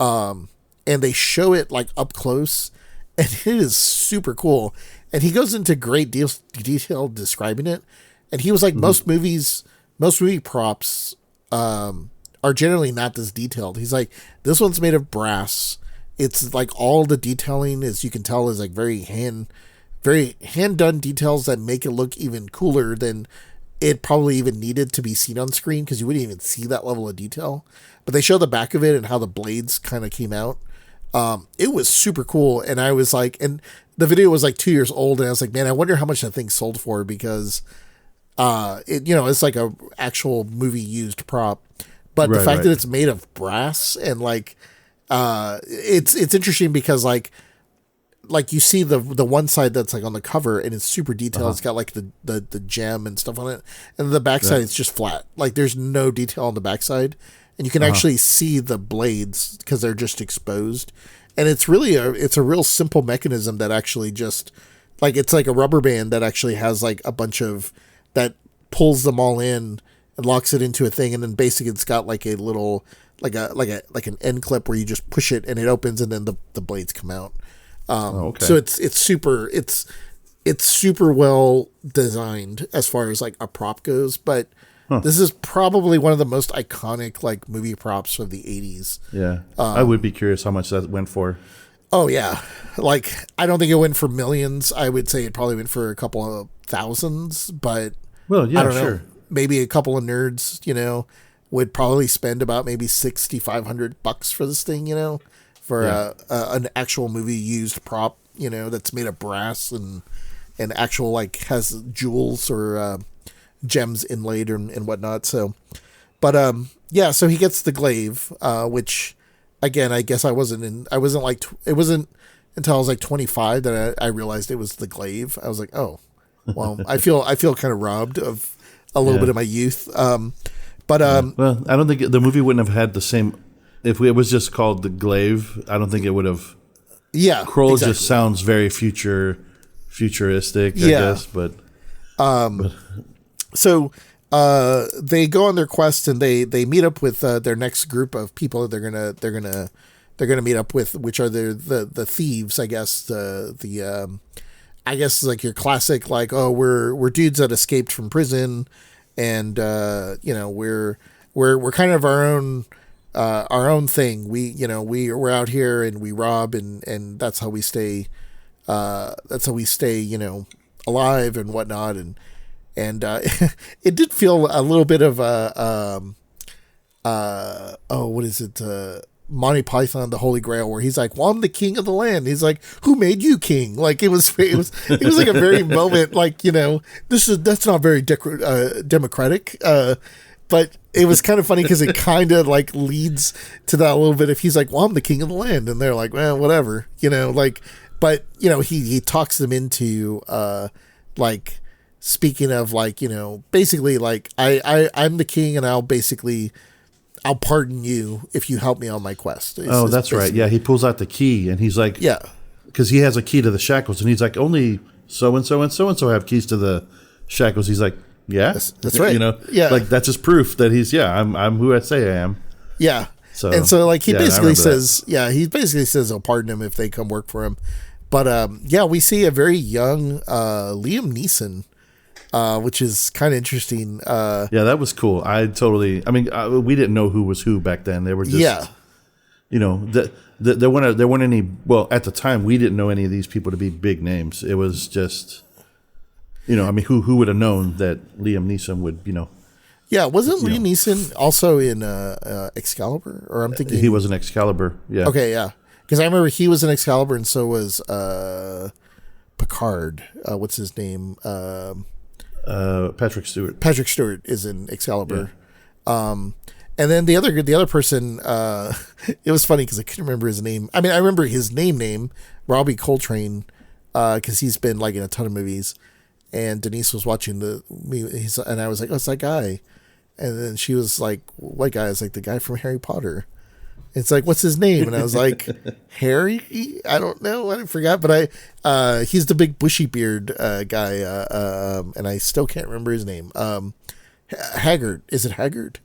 and they show it like up close, and it is super cool. And he goes into great detail describing it, and he was like, most movie props are generally not this detailed. He's like, this one's made of brass. It's like all the detailing, as you can tell, is like very hand done details that make it look even cooler than it probably even needed to be seen on screen, because you wouldn't even see that level of detail. But they show the back of it and how the blades kind of came out. It was super cool. And I was like, and the video was like 2 years old, and I was like, man, I wonder how much that thing sold for, because it's like a actual movie used prop. But the fact that it's made of brass, and like it's interesting because like you see the one side that's like on the cover, and it's super detailed. It's got like the gem and stuff on it, and the backside it's just flat. Like there's no detail on the backside, and you can actually see the blades because they're just exposed. And it's really it's a real simple mechanism that actually just like, it's like a rubber band that actually has like a bunch of that pulls them all in and locks it into a thing, and then basically it's got like a little like an end clip where you just push it and it opens, and then the blades come out. So it's super well designed as far as like a prop goes, but this is probably one of the most iconic like movie props of the 80s. Yeah. I would be curious how much that went for. Oh yeah. Like, I don't think it went for millions. I would say it probably went for a couple of thousands, but well, yeah, I don't sure. know. Maybe a couple of nerds, would probably spend about maybe $6,500 for this thing, for an actual movie used prop, that's made of brass and actual like has jewels or gems inlaid and whatnot. So, but so he gets the glaive, which again, I guess I wasn't like, it wasn't until I was like 25 that I realized it was the glaive. I was like, oh, well, I feel kind of robbed of a little bit of my youth. Well, I don't think the movie wouldn't have had the same, if it was just called the glaive. I don't think it would have. Yeah. Krull just sounds very futuristic, I guess, but. So they go on their quest and they meet up with their next group of people that they're gonna meet up with, which are the thieves, I guess. I guess like your classic, like, oh, we're dudes that escaped from prison, and we're kind of our own thing. We're out here and we rob, and that's how we stay. Alive and whatnot, and it did feel a little bit of what is it? Monty Python, the Holy Grail, where he's like, well, I'm the king of the land. He's like, who made you king? Like it was like a very moment, like, that's not very democratic. But it was kind of funny because it kind of like leads to that a little bit. If he's like, well, I'm the king of the land, and they're like, well, whatever, but he talks them into like speaking of like, basically like I'm the king, and I'll pardon you if you help me on my quest. That's right. Yeah, he pulls out the key and he's like, yeah, because he has a key to the shackles, and he's like, only so and so and so and so have keys to the shackles. He's like, yeah, that's right. Yeah, like that's just proof that he's I'm who I say I am. Yeah. So like he basically says, he'll pardon him if they come work for him. But we see a very young Liam Neeson, which is kind of interesting. That was cool. We didn't know who was who back then. They were just, there weren't any. Well, at the time, we didn't know any of these people to be big names. It was just, who would have known that Liam Neeson would, Yeah, wasn't Liam Neeson also in Excalibur? Or I'm thinking he was in Excalibur. Yeah. Okay, yeah. Because I remember he was in Excalibur, and so was Picard. What's his name? Patrick Stewart. Patrick Stewart is in Excalibur. Yeah. And then the other person, it was funny because I couldn't remember his name. I mean, I remember his name, Robbie Coltrane, because he's been like in a ton of movies. And Denise was watching and I was like, oh, it's that guy. And then she was like, what guy? I was like, the guy from Harry Potter. It's like, what's his name? And I was like, Harry? I don't know. I forgot. But he's the big bushy beard guy. And I still can't remember his name. Haggard. Is it Haggard?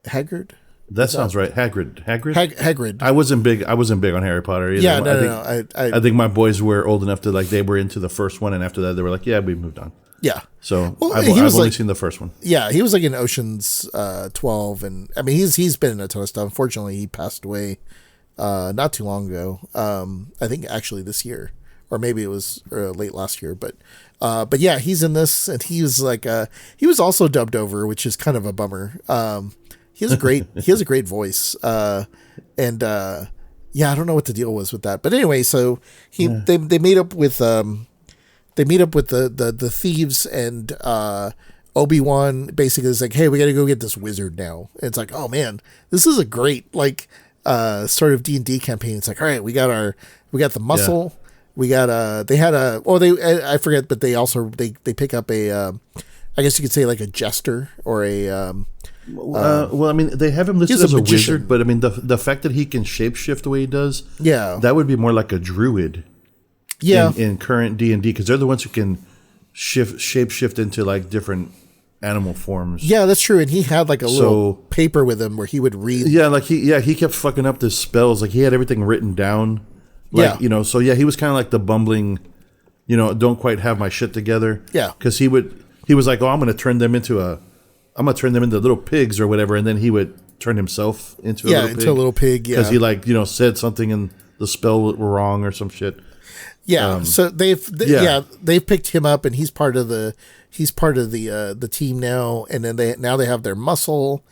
Haggard? That sounds right. Hagrid. Hagrid. I wasn't big on Harry Potter either. Yeah, no. I think my boys were old enough to, like, they were into the first one, and after that they were like, yeah, we moved on. Yeah. So I've only seen the first one. Yeah, he was like in Ocean's 12, and I mean he's been in a ton of stuff. Unfortunately, he passed away not too long ago. I think actually this year, or maybe it was late last year. But yeah, he's in this, and he was like he was also dubbed over, which is kind of a bummer. He has a great voice, and I don't know what the deal was with that. But anyway, so they made up with. They meet up with the thieves, and Obi-Wan basically is like, hey, we got to go get this wizard now. And it's like, oh man, this is a great sort of D&D campaign. It's like, all right, we got the muscle. Yeah. We got I forget, but they also they pick up a I guess you could say like a jester or a well, I mean, they have him listed as a wizard, but I mean the fact that he can shapeshift the way he does, that would be more like a druid. Yeah, in current D&D, because they're the ones who can shape-shift into like different animal forms. Yeah, that's true. And he had like a little paper with him where he would read. Yeah, like he kept fucking up the spells. Like he had everything written down. Like, so yeah, he was kind of like the bumbling, don't quite have my shit together. Yeah, because he was like, oh, I'm gonna turn them into little pigs or whatever, and then he would turn himself into a little pig. Yeah, because he said something and the spell were wrong or some shit. Yeah, so they've picked him up, and he's part of the team now. And then they have their muscle.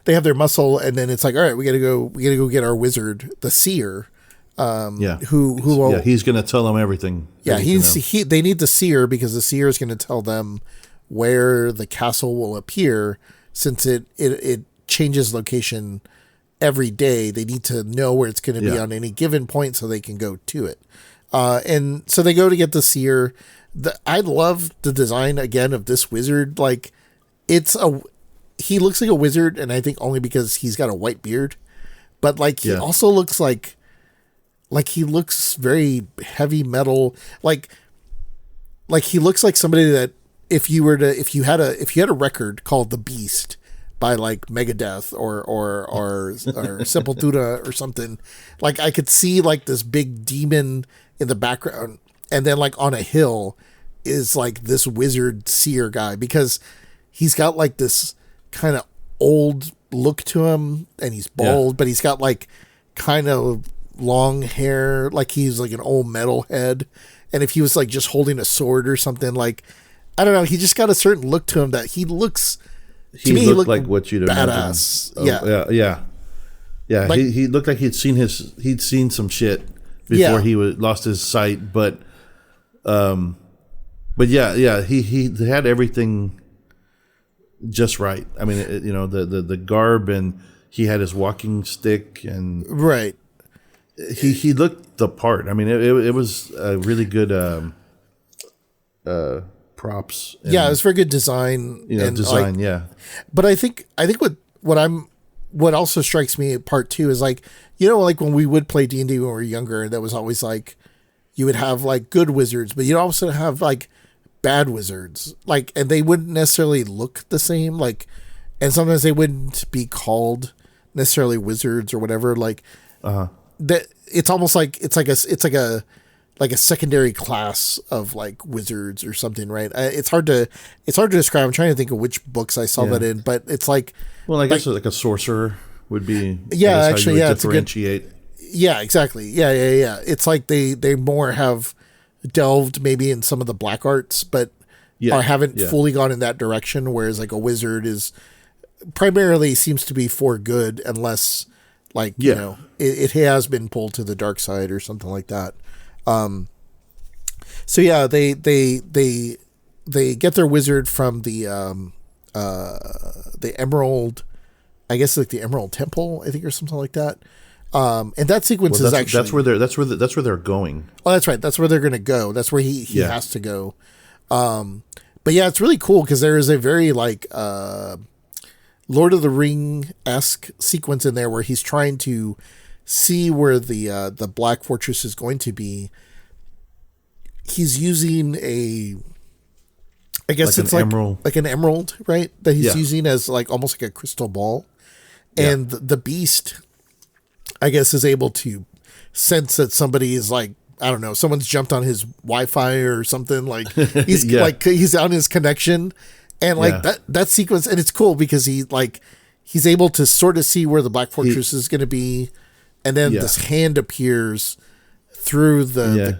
They have their muscle, and then it's like, all right, we gotta go get our wizard, the seer. He's gonna tell them everything. Yeah, they need the seer because the seer is gonna tell them where the castle will appear, since it changes location every day. They need to know where it's going to be on any given point so they can go to it. And so they go to get the seer. I love the design again of this wizard. Like he looks like a wizard, and I think only because he's got a white beard, but like he also looks like he looks very heavy metal. Like he looks like somebody that if you had a record called The Beast by like Megadeth or Sepultura or something, like I could see like this big demon in the background, and then like on a hill is like this wizard seer guy, because he's got like this kind of old look to him, and he's bald, but he's got like kind of long hair, like he's like an old metalhead. And if he was like just holding a sword or something, like, I don't know, he just got a certain look to him that he looks, to me, he looked like what you'd badass. Imagine. Yeah. Like, he looked like he'd seen some shit before he lost his sight, but he had everything just right. I mean, the garb, and he had his walking stick, and right. He looked the part. I mean, it was a really good props. And, it was very good design. But I think what also strikes me at part two is like, like when we would play D&D when we were younger, that was always like, you would have like good wizards, but you'd also have like bad wizards, like, and they wouldn't necessarily look the same, like, and sometimes they wouldn't be called necessarily wizards or whatever, like, that it's almost like it's like a secondary class of like wizards or something, right? It's hard to describe. I'm trying to think of which books I saw that in, but it's like, well, I guess like a sorcerer would be, actually, differentiate. Exactly. Yeah. It's like they more have delved maybe in some of the black arts, but haven't fully gone in that direction. Whereas like a wizard is primarily seems to be for good, unless like, it has been pulled to the dark side or something like that. So yeah, they get their wizard from the Emerald, I guess like the Emerald Temple, I think, or something like that. And that sequence is actually that's where they're going. Oh, that's right. That's where they're going to go. That's where he has to go. But yeah, it's really cool because there is a very like Lord of the Ring-esque sequence in there where he's trying to see where the Black Fortress is going to be. He's using I guess it's like an emerald, right? That he's using as like almost like a crystal ball. And the beast, I guess, is able to sense that somebody is like, I don't know, someone's jumped on his Wi-Fi or something. Like he's like he's on his connection, and like that sequence, and it's cool because he's able to sort of see where the Black Fortress is going to be, and then this hand appears through the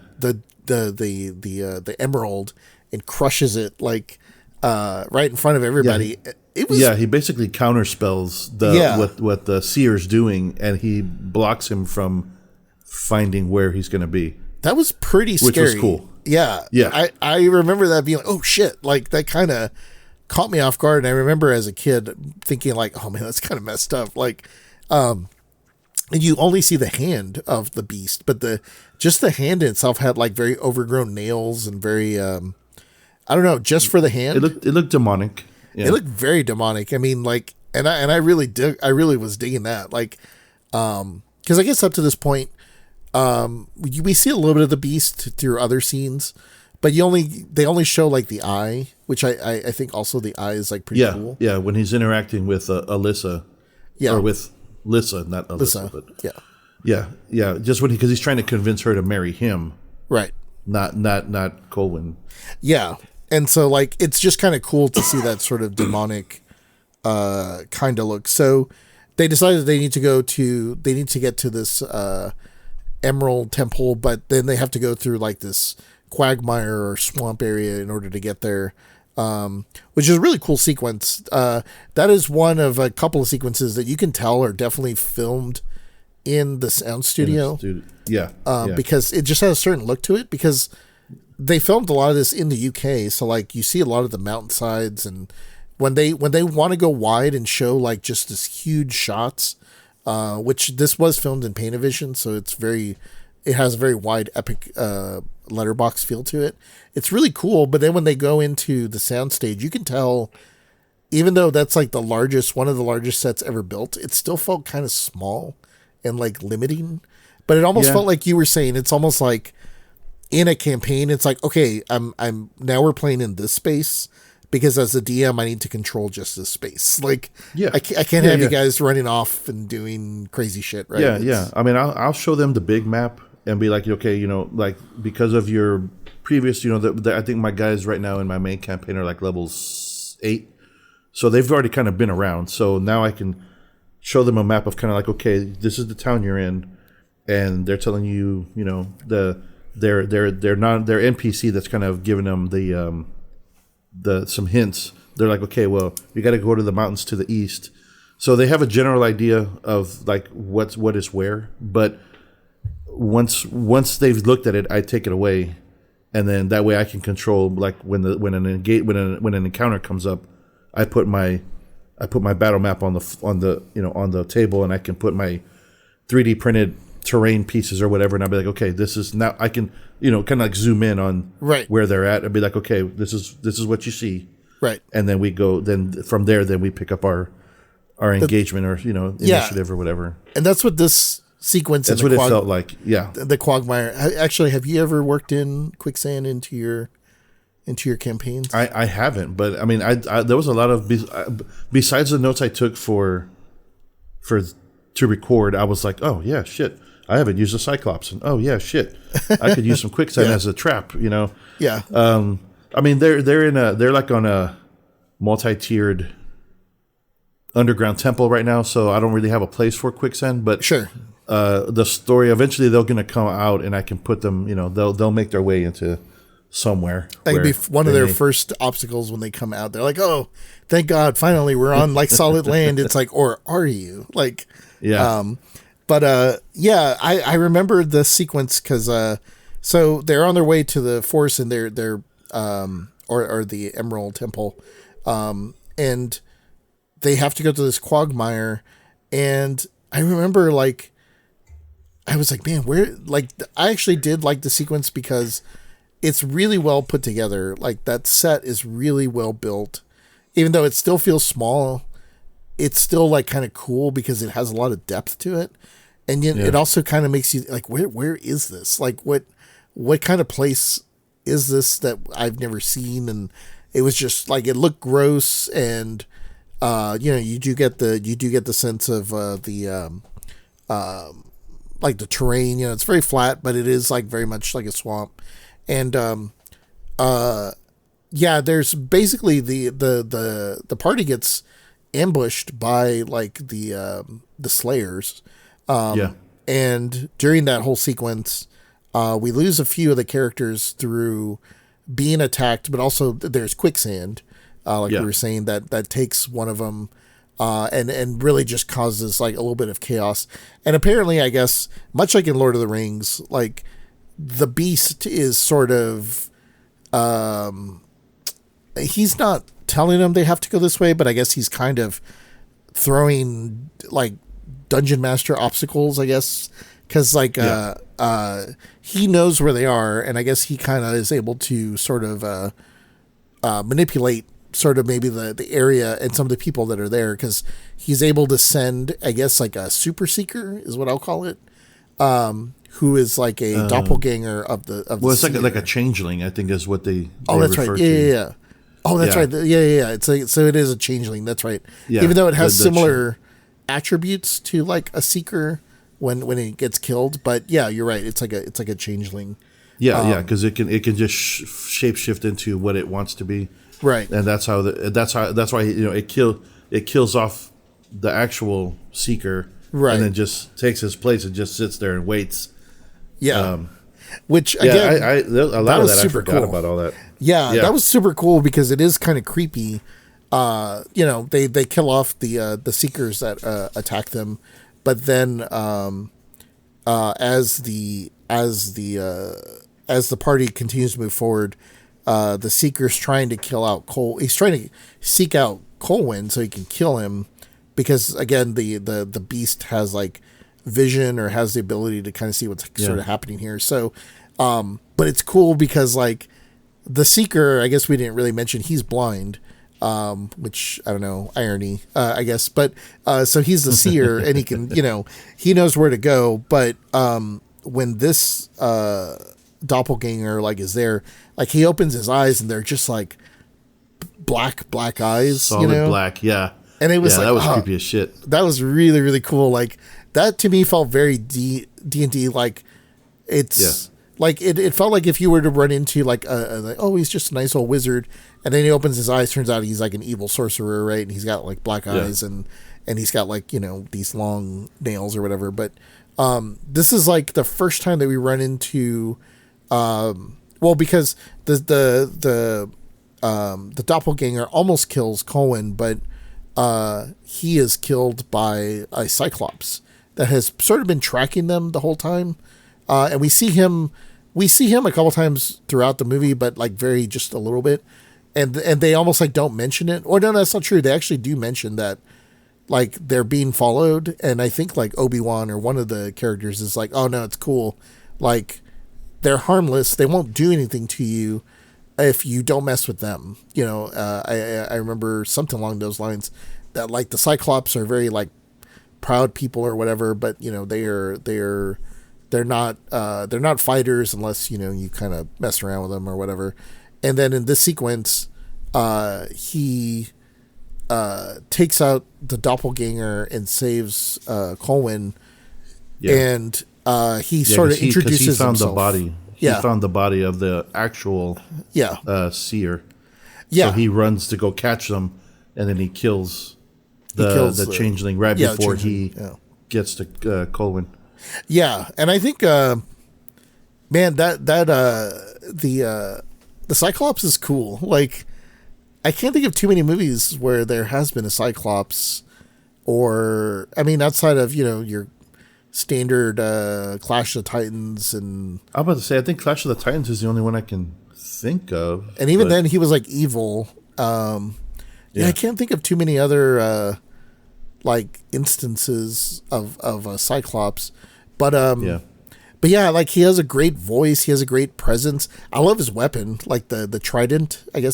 emerald and crushes it like right in front of everybody. It was, he basically counterspells what the seer's doing, and he blocks him from finding where he's going to be. That was pretty scary. Which was cool. Yeah. I remember that being like, oh shit, like that kind of caught me off guard. And I remember as a kid thinking like, oh man, that's kind of messed up. Like, and you only see the hand of the beast, but just the hand itself had like very overgrown nails and very, I don't know, just for the hand. It looked demonic. Yeah. It looked very demonic. I mean, like, and I really was digging that. Like, cause I guess up to this point, we see a little bit of the beast through other scenes, but they only show like the eye, which I think also the eye is like pretty cool. Yeah. When he's interacting with Alyssa, or with Lissa, not Alyssa, but yeah. Just because he's trying to convince her to marry him, right? Not Colwyn. Yeah, and so like it's just kind of cool to see that sort of demonic kind of look. So they decided they need to get to this Emerald Temple, but then they have to go through like this quagmire or swamp area in order to get there, which is a really cool sequence. That is one of a couple of sequences that you can tell are definitely filmed in the sound studio. Because it just has a certain look to it, because they filmed a lot of this in the UK. So like you see a lot of the mountainsides and when they want to go wide and show like just this huge shots, which this was filmed in Panavision, so it has a very wide epic letterbox feel to it. It's really cool. But then when they go into the soundstage, you can tell, even though that's like one of the largest sets ever built, it still felt kind of small and like limiting. But it almost felt like you were saying, it's almost like in a campaign, it's like, okay, I'm now we're playing in this space because as a DM, I need to control just this space. Like, I can't have you guys running off and doing crazy shit, right? Yeah. I mean, I'll show them the big map and be like, okay, like because of your previous, I think my guys right now in my main campaign are like levels 8. So they've already kind of been around. So now I can show them a map of kind of like, okay, this is the town you're in. And they're telling you, their NPC that's kind of giving them the some hints. They're like, okay, well, you got to go to the mountains to the east. So they have a general idea of like what is where. But once they've looked at it, I take it away, and then that way I can control like when an encounter comes up, I put my battle map on the table, and I can put my 3D printed terrain pieces or whatever, and I'll be like, okay, this is now I can kind of like zoom in on where they're at and be like, okay, this is what you see, right? And then we go, then from there, then we pick up our engagement or initiative or whatever. And that's what this sequence. That's what it felt like. Yeah, the quagmire. Actually, have you ever worked in quicksand into your campaigns? I haven't, but I mean, there was a lot of besides the notes I took for to record. I was like, oh yeah, shit. I haven't used a Cyclops, and oh yeah, shit, I could use some quicksand as a trap, Yeah. I mean, they're like on a multi-tiered underground temple right now, so I don't really have a place for quicksand. But sure, the story eventually they're gonna come out, and I can put them. They'll make their way into somewhere. That could be one of their first obstacles when they come out. They're like, oh, thank God, finally we're on like solid land. It's like, or are you like? Yeah. I remember the sequence because so they're on their way to the forest and they're or the Emerald Temple, and they have to go to this quagmire, and I remember like I was like, man, where like I actually did like the sequence because it's really well put together. Like that set is really well built, even though it still feels small. It's still like kind of cool because it has a lot of depth to it. And yet it also kind of makes you like, where is this? Like what kind of place is this that I've never seen? And it was just like, it looked gross. And, you do get the sense of, like the terrain, it's very flat, but it is like very much like a swamp. And, there's basically the party gets ambushed by like the Slayers, and during that whole sequence, we lose a few of the characters through being attacked, but also there's quicksand, we were saying that takes one of them, and really just causes like a little bit of chaos. And apparently, I guess much like in Lord of the Rings, like the beast is sort of, he's not telling them they have to go this way, but I guess he's kind of throwing like dungeon master obstacles, I guess, because like he knows where they are, and I guess he kind of is able to sort of manipulate sort of maybe the area and some of the people that are there, because he's able to send, I guess, like a super seeker is what I'll call it, who is like a doppelganger of the it's like a changeling, I think is what they that's refer right. to. Yeah. Oh, that's right. Yeah. It's like, so it is a changeling. That's right. Yeah. Even though it has similar attributes to like a seeker when it gets killed, but yeah, you're right. It's like a changeling. Yeah, because it can just shapeshift into what it wants to be. Right. And that's why it kills off the actual seeker. Right. And then just takes his place and just sits there and waits. Yeah. Which again, a lot of that I forgot about all that. Yeah, that was super cool because it is kind of creepy. They kill off the seekers that attack them, but then as the party continues to move forward, the seeker's trying to kill out Cole. He's trying to seek out Colwyn so he can kill him, because again the beast has like vision, or has the ability to kind of see what's sort of happening here. So but it's cool because like the Seeker, I guess we didn't really mention, he's blind, which I don't know, irony, I guess, but so he's the seer and he can, he knows where to go. But when this doppelganger like is there, like he opens his eyes and they're just like black eyes, solid black, and it was like, that was creepy as shit. That was really, really cool. Like that to me felt very D&D, like it's like it felt like if you were to run into like he's just a nice old wizard, and then he opens his eyes, turns out he's like an evil sorcerer, right? And he's got like black eyes and he's got like, these long nails or whatever. But this is like the first time that we run into because the doppelganger almost kills Colwyn, but he is killed by a Cyclops that has sort of been tracking them the whole time. And we see him a couple times throughout the movie, but like very just a little bit. And they almost like don't mention it. Or no, that's not true. They actually do mention that like they're being followed. And I think like Obi-Wan or one of the characters is like, oh no, it's cool. Like they're harmless. They won't do anything to you if you don't mess with them. I remember something along those lines, that like the Cyclops are very like proud people or whatever, but they're not fighters unless you kind of mess around with them or whatever. And then in this sequence, he takes out the doppelganger and saves Colwyn, and he sort of introduces he found himself. The body. He found the body of the actual seer. Yeah. So he runs to go catch them, and then he kills the changeling right before he gets to Colwyn. Yeah, and I think, man, the Cyclops is cool. Like, I can't think of too many movies where there has been a Cyclops, or I mean, outside of your standard Clash of the Titans, and I'm about to say I think Clash of the Titans is the only one I can think of. And even then, he was like evil. I can't think of too many other like instances of a Cyclops. But like he has a great voice. He has a great presence. I love his weapon, like the trident, I guess